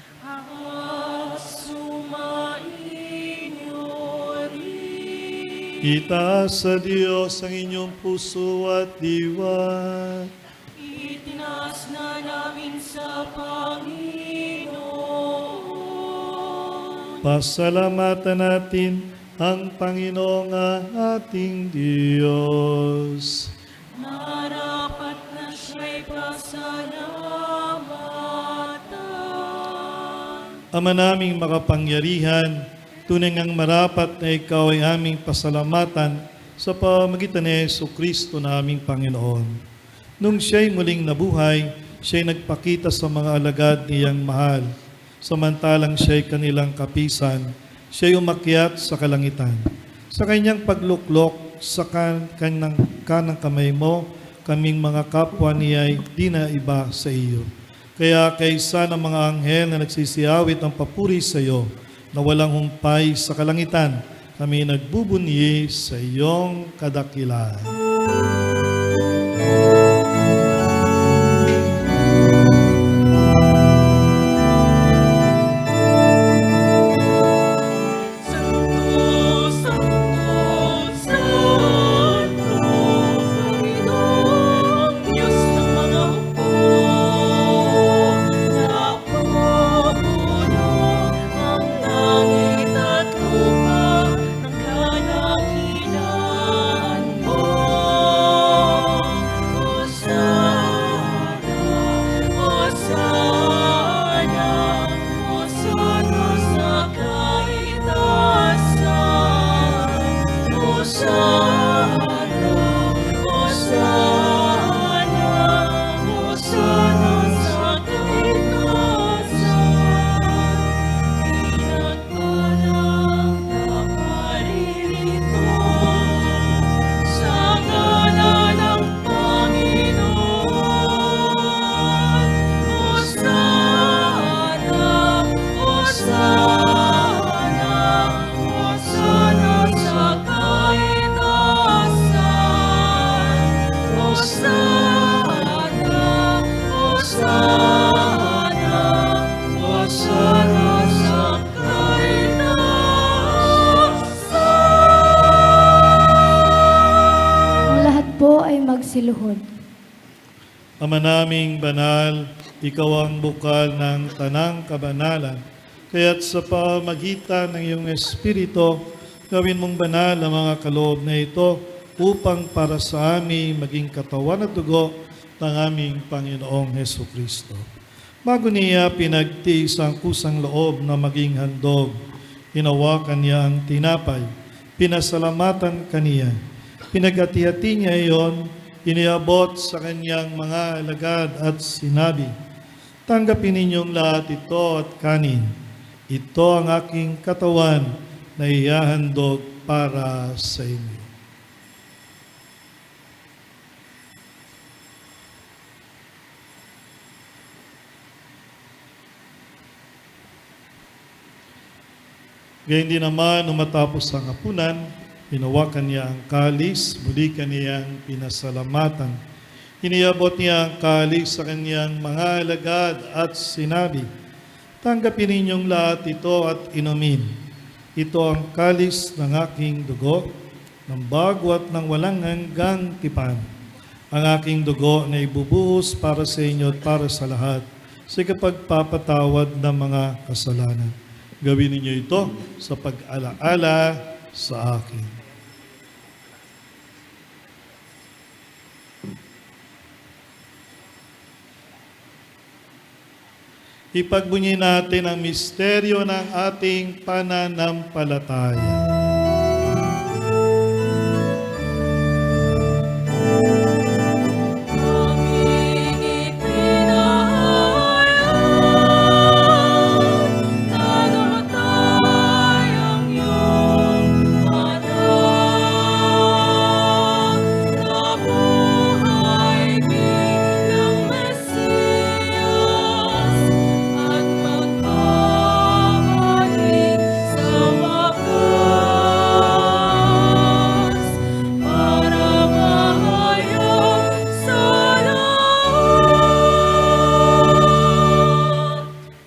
Itaas sa Diyos ang inyong puso at diwa. Itinaas na namin sa Panginoon. Pasalamatan natin ang Panginoong ating Diyos. Marapat na siya'y pasalamatan. Ama naming makapangyarihan, tunay ngang marapat na ikaw ay aming pasalamatan sa pamagitan ni Yesu Kristo na aming Panginoon. Nung siya'y muling nabuhay, siya'y nagpakita sa mga alagad niyang mahal. Samantalang siya'y kanilang kapisan, siya'y umakyat sa kalangitan. Sa kanyang pagluklok sa kanang kamay mo, kaming mga kapwa niya'y di na iba sa iyo. Kaya kaysa ng mga anghel na nagsisiyawit ang papuri sa iyo, na walang humpay sa kalangitan, kami nagbubunyi sa iyong kadakilaan. Magsiluhod. Ama naming banal, ikaw ang bukal ng tanang kabanalan, kaya't sa pamagitan ng iyong Espiritu, gawin mong banal ang mga kaloob na ito upang para sa amin maging katawan at dugo ng aming Panginoong Heso Kristo. Bago niya pinagtiis ang kusang loob na maging handog, hinawakan niya ang tinapay, pinasalamatan kaniya, pinagati-hati niya iyon, iniabot sa kanyang mga alagad at sinabi, tanggapin ninyong lahat ito at kanin. Ito ang aking katawan na ihahandog para sa inyo. Gayun din naman, nung matapos ang hapunan, hinawakan niya ang kalis, muli kaniyang pinasalamatan. Iniabot niya ang kalis sa kanyang mga alagad at sinabi, tanggapin ninyong lahat ito at inumin. Ito ang kalis ng aking dugo, ng bago at ng walang hanggang tipan. Ang aking dugo na ibubuhos para sa inyo at para sa lahat sa kapagpapatawad ng mga kasalanan. Gawin ninyo ito sa pag-alaala sa akin. Ipagbunyi natin ang misteryo ng ating pananampalataya.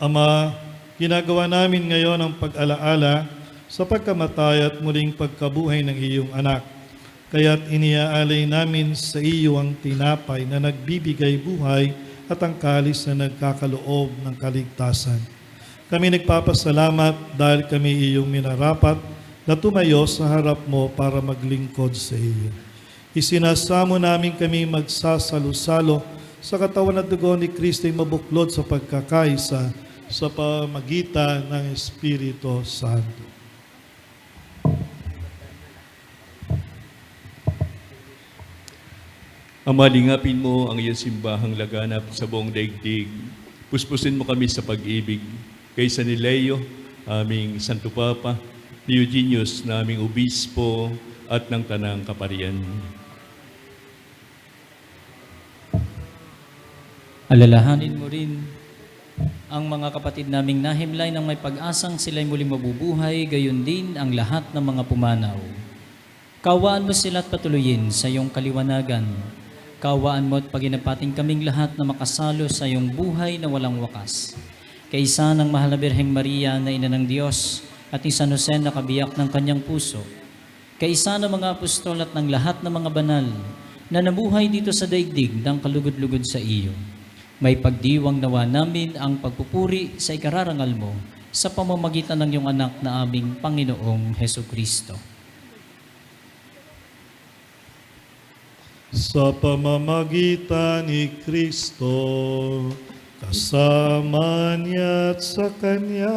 Ama, ginagawa namin ngayon ang pag-alaala sa pagkamatay at muling pagkabuhay ng iyong anak. Kaya't iniaalay namin sa iyo ang tinapay na nagbibigay buhay at ang kalis na nagkakaloob ng kaligtasan. Kami nagpapasalamat dahil kami iyong minarapat na tumayo sa harap mo para maglingkod sa iyo. Isinasamo namin kami magsasalo-salo sa katawan at dugo ni Kristo ay mabuklod sa pagkakaisa sa pamagitan ng Espiritu Santo. Ama, lingapin mo ang iyong simbahang laganap sa buong daigdig. Puspusin mo kami sa pag-ibig. Kaysa ni Leo, aming Santo Papa, ni Eugenius, na aming Obispo, at ng Tanang Kaparian. Alalahanin mo rin ang mga kapatid naming nahimlay ng may pag-asang sila'y muling mabubuhay, gayon din ang lahat ng mga pumanaw. Kawaan mo sila at patuloyin sa iyong kaliwanagan. Kawaan mo at paginapating kaming lahat na makasalo sa iyong buhay na walang wakas. Kaisa ng mahal na Birheng Maria na Ina ng Diyos at ni San Jose na kabiyak ng kanyang puso. Kaisa ng mga apostol at ng lahat ng mga banal na nabuhay dito sa daigdig ng kalugod-lugod sa iyo. May pagdiwang nawa namin ang pagpupuri sa ikararangal mo sa pamamagitan ng iyong anak na aming Panginoong Hesukristo. Sa pamamagitan ni Kristo, kasama niya at sa Kanya,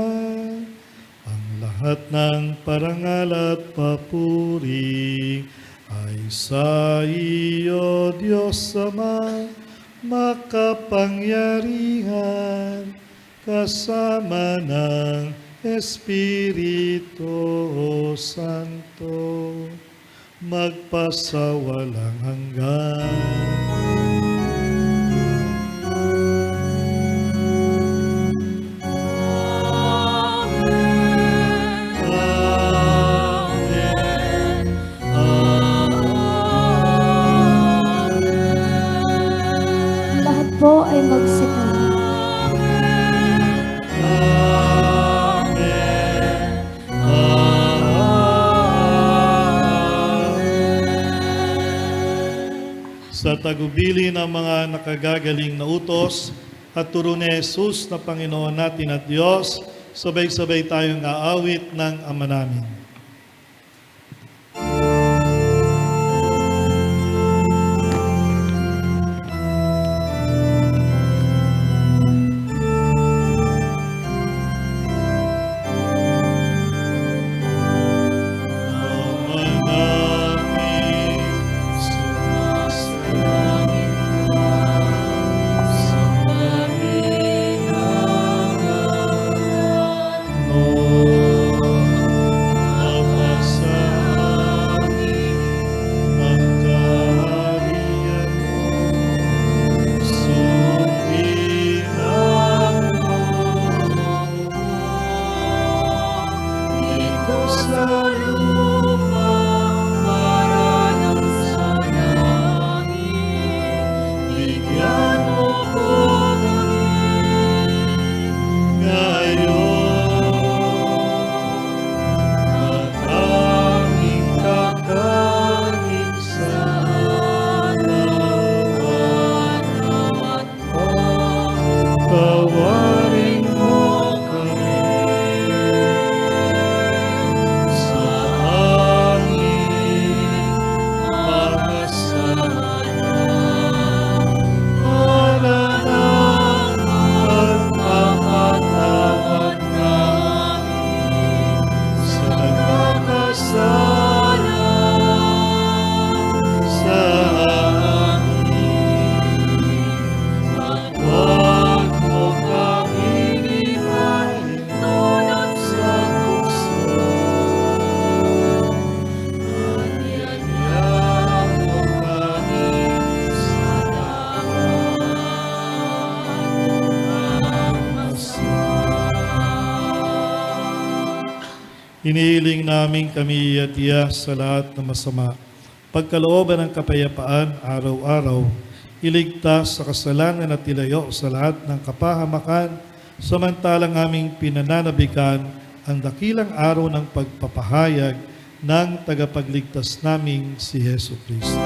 ang lahat ng parangal at papuri ay sa iyo, Diyos Ama, makapangyarihan, kasama ng Espiritu Santo, magpasawalang hanggan. Lahat po ay magsikap. Sa tagubili ng mga nakagagaling na utos at turo ni Jesus na Panginoon natin at Diyos, sabay-sabay tayong aawit ng Ama namin. Hinihiling namin kami iatiya sa lahat ng masama. Pagkalooban ng kapayapaan araw-araw, iligtas sa kasalanan at ilayo sa lahat ng kapahamakan, samantalang aming pinananabikan ang dakilang araw ng pagpapahayag ng tagapagligtas naming si Hesu Kristo.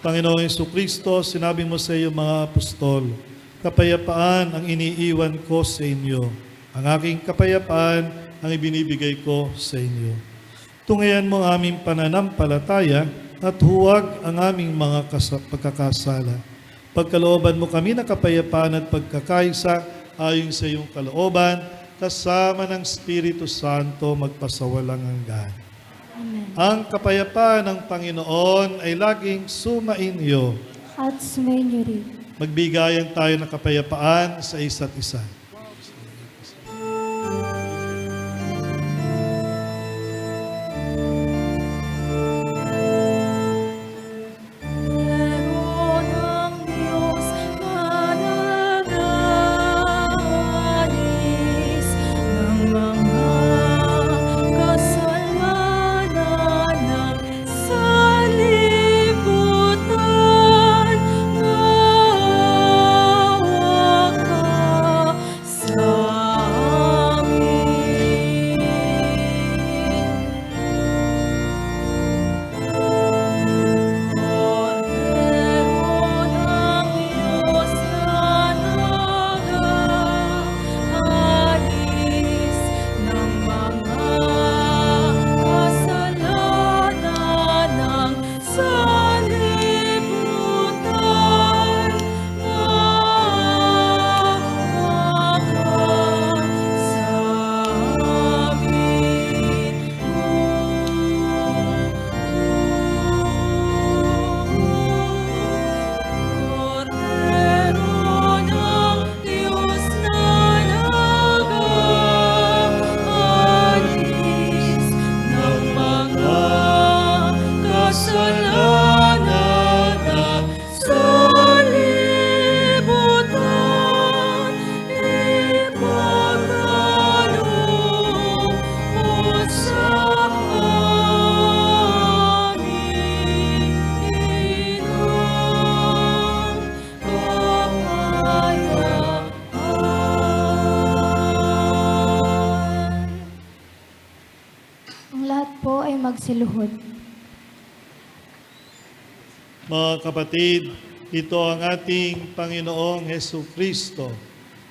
Panginoong Jesucristo, sinabi mo sa iyo mga apostol, kapayapaan ang iniiwan ko sa inyo. Ang aking kapayapaan ang ibinibigay ko sa inyo. Tungayan mo ang aming pananampalataya at huwag ang aming mga pagkakasala. Pagkalooban mo kami ng kapayapaan at pagkakaisa ayon sa iyong kalooban, kasama ng Espiritu Santo magpasawalang hanggan. Ang kapayapaan ng Panginoon ay laging sumainyo. At sumainyo rin. Magbigayan tayo ng kapayapaan sa isa't isa. Magsiluhod. Mga kapatid, ito ang ating Panginoong Hesu Kristo,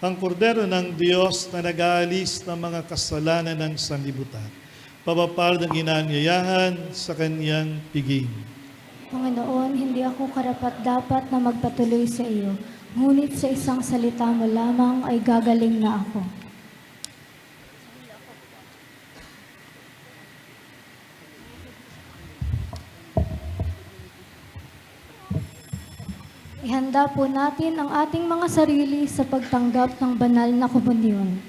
ang kordero ng Diyos na nag-aalis ng mga kasalanan ng sanlibutan. Papapalad ang inaanyayahan sa kanyang piging. Panginoon, hindi ako karapat-dapat na magpatuloy sa iyo, ngunit sa isang salita mo lamang ay gagaling na ako. Ihanda po natin ang ating mga sarili sa pagtanggap ng banal na komunyon.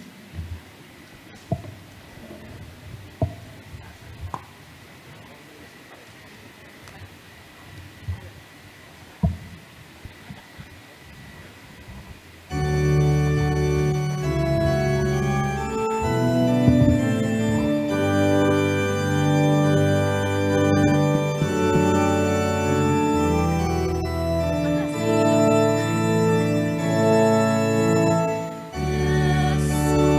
Yes.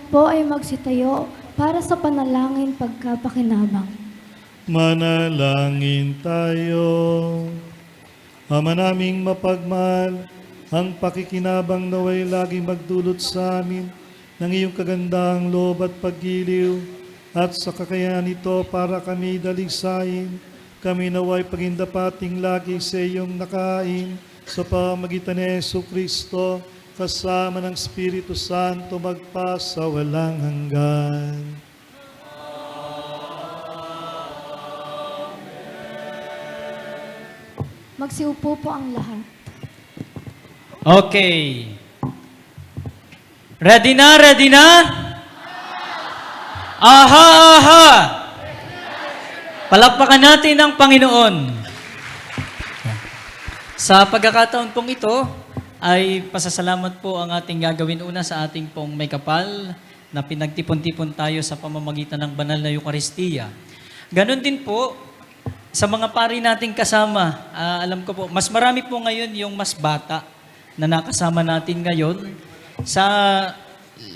po ay magsitayo para sa panalangin pagkapakinabang. Manalangin tayo. Ama naming mapagmahal, ang pakikinabang naway laging magdulot sa amin ng iyong kagandahang loob at paggiliw, at sa kakayahan nito para kami daligsayin, kami naway pagindapating lagi sa iyong nakain sa pamagitan ni Jesucristo, kasama ng Espiritu Santo magpa sa walang hanggan. Magsiupo po ang lahat. Okay. Ready na? Ready na? Aha, aha! Palakpakan natin ang Panginoon. Sa pagkakataon pong ito, ay pasasalamat po ang ating gagawin una sa ating pong may kapal na pinagtipon-tipon tayo sa pamamagitan ng banal na Eucharistia. Ganon din po sa mga pari nating kasama. Alam ko po, mas marami po ngayon yung mas bata na nakasama natin ngayon. Sa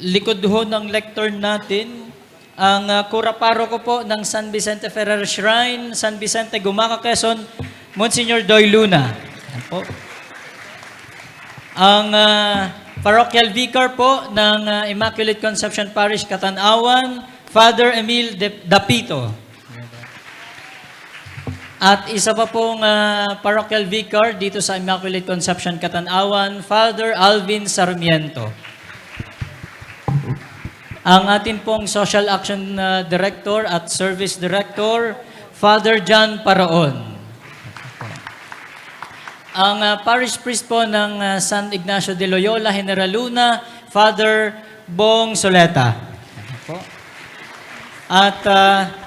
likod ho ng lectern natin, ang kura-paro ko po ng San Vicente Ferrer Shrine, San Vicente, Gumaca, Quezon, Monsignor Doy Luna. Yan po. Ang parochial vicar po ng Immaculate Conception Parish, Catanawan, Father Emil Dapito. At isa pa pong parochial vicar dito sa Immaculate Conception, Catanawan, Father Alvin Sarmiento. Ang atin pong Social Action Director at Service Director, Father John Paraon. Ang Parish Priest po ng San Ignacio de Loyola, General Luna, Father Bong Soleta. At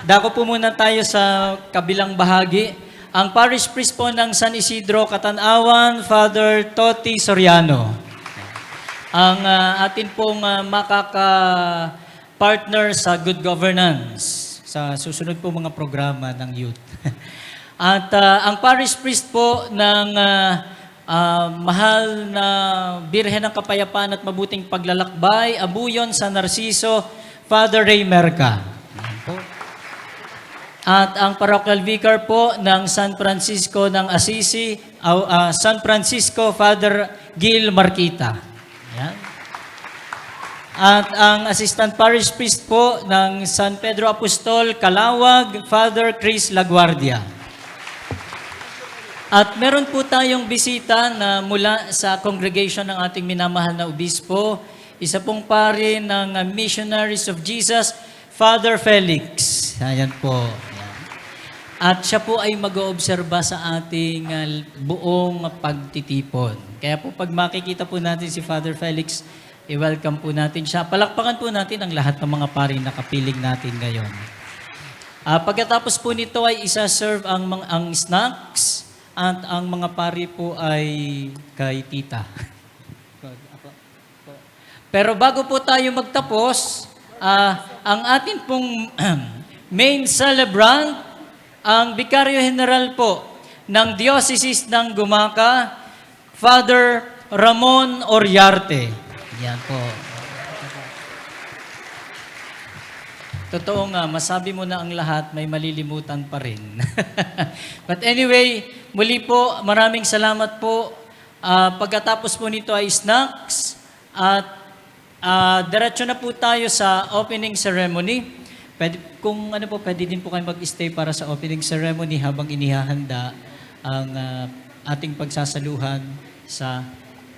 dako po muna tayo sa kabilang bahagi. Ang Parish Priest po ng San Isidro, Catanawan, Father Toti Soriano. Ang atin pong makaka-partner sa good governance sa susunod po mga programa ng youth. At ang Parish Priest po ng mahal na Birhen ng Kapayapaan at Mabuting Paglalakbay, Abuyon, San Narciso, Father Ray Merca. At ang parochial vicar po ng San Francisco ng Assisi, San Francisco, Father Gil Marquita. Yan. At ang assistant parish priest po ng San Pedro Apostol, Calawag, Father Chris Laguardia. At meron po tayong bisita na mula sa congregation ng ating minamahal na obispo, isa pong pari ng Missionaries of Jesus, Father Felix. Ayan po. Ayan. At siya po ay mag-oobserba sa ating buong pagtitipon. Kaya po pag makikita po natin si Father Felix, i-welcome po natin siya. Palakpakan po natin ang lahat ng mga pari na kapiling natin ngayon. Pagkatapos po nito ay isa-serve ang snacks at ang mga pari po ay kay tita. Pero bago po tayo magtapos, ang atin pong main celebrant, ang Vicario General po ng Diocese ng Gumaca, Father Ramon Oriarte. Yan po. Totoo nga, masabi mo na ang lahat, may malilimutan pa rin. But anyway, muli po, maraming salamat po. Pagkatapos po nito ay snacks at diretso na po tayo sa opening ceremony. Kung ano po, pwede din po kayo mag-stay para sa opening ceremony habang inihahanda ang ating pagsasaluhan sa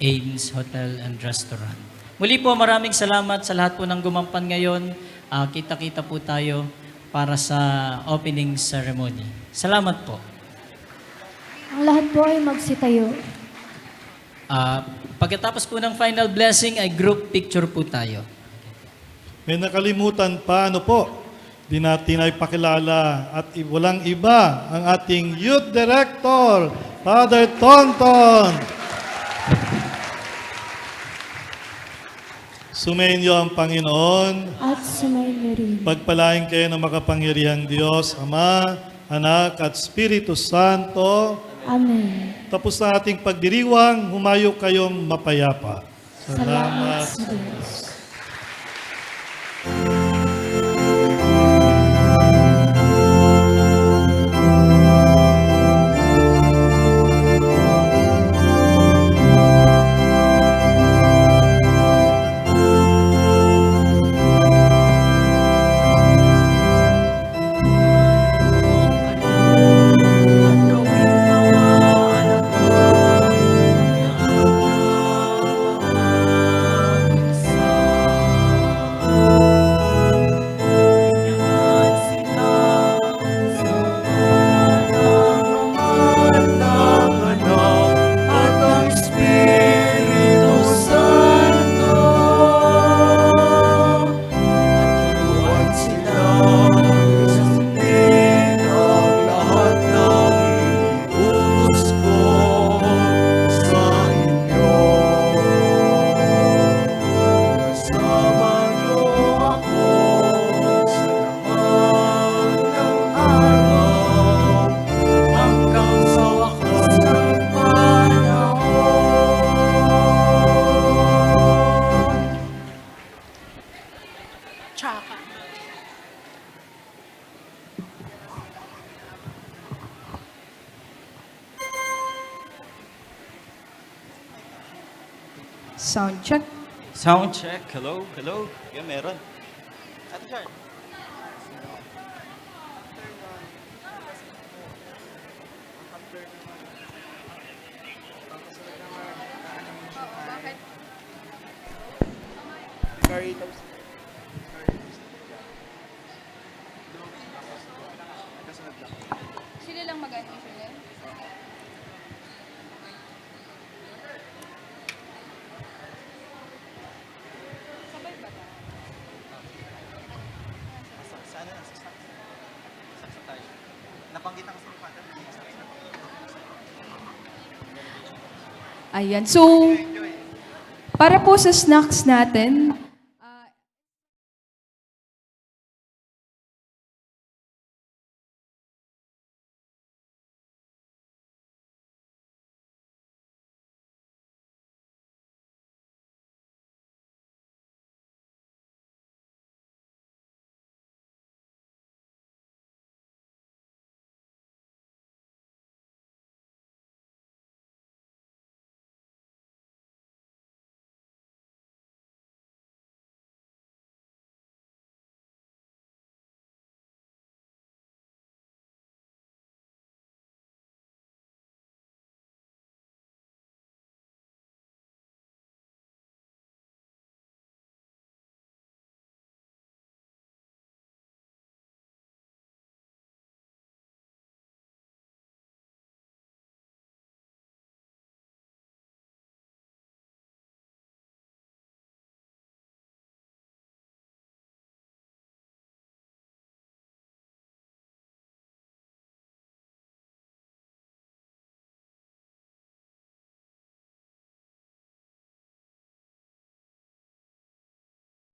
Ames Hotel and Restaurant. Muli po, maraming salamat sa lahat po ng gumampan ngayon. Kita-kita po tayo para sa opening ceremony. Salamat po. Ang lahat po ay magsitayo. Pagkatapos po ng final blessing ay group picture po tayo. May nakalimutan pa, ano po? Di natin ay pakilala at walang iba ang ating Youth Director, Father Tonton. Sumainyo ang Panginoon. At sumainyo rin. Pagpalain kayo ng makapangyarihang Diyos, Ama, Anak at Espiritu Santo. Amen. Tapos na ating pagdiriwang, humayo kayong mapayapa. Salamat sa Diyos. Tsaka. Sound check. Sound check. Hello, hello. Yeah, meron. Ate Char. Sila lang mag-animation yan? Sabay ba ito? Sa ano na? Sa tayo. Nabanggit ang sa Father. Ayan. So, para po sa snacks natin,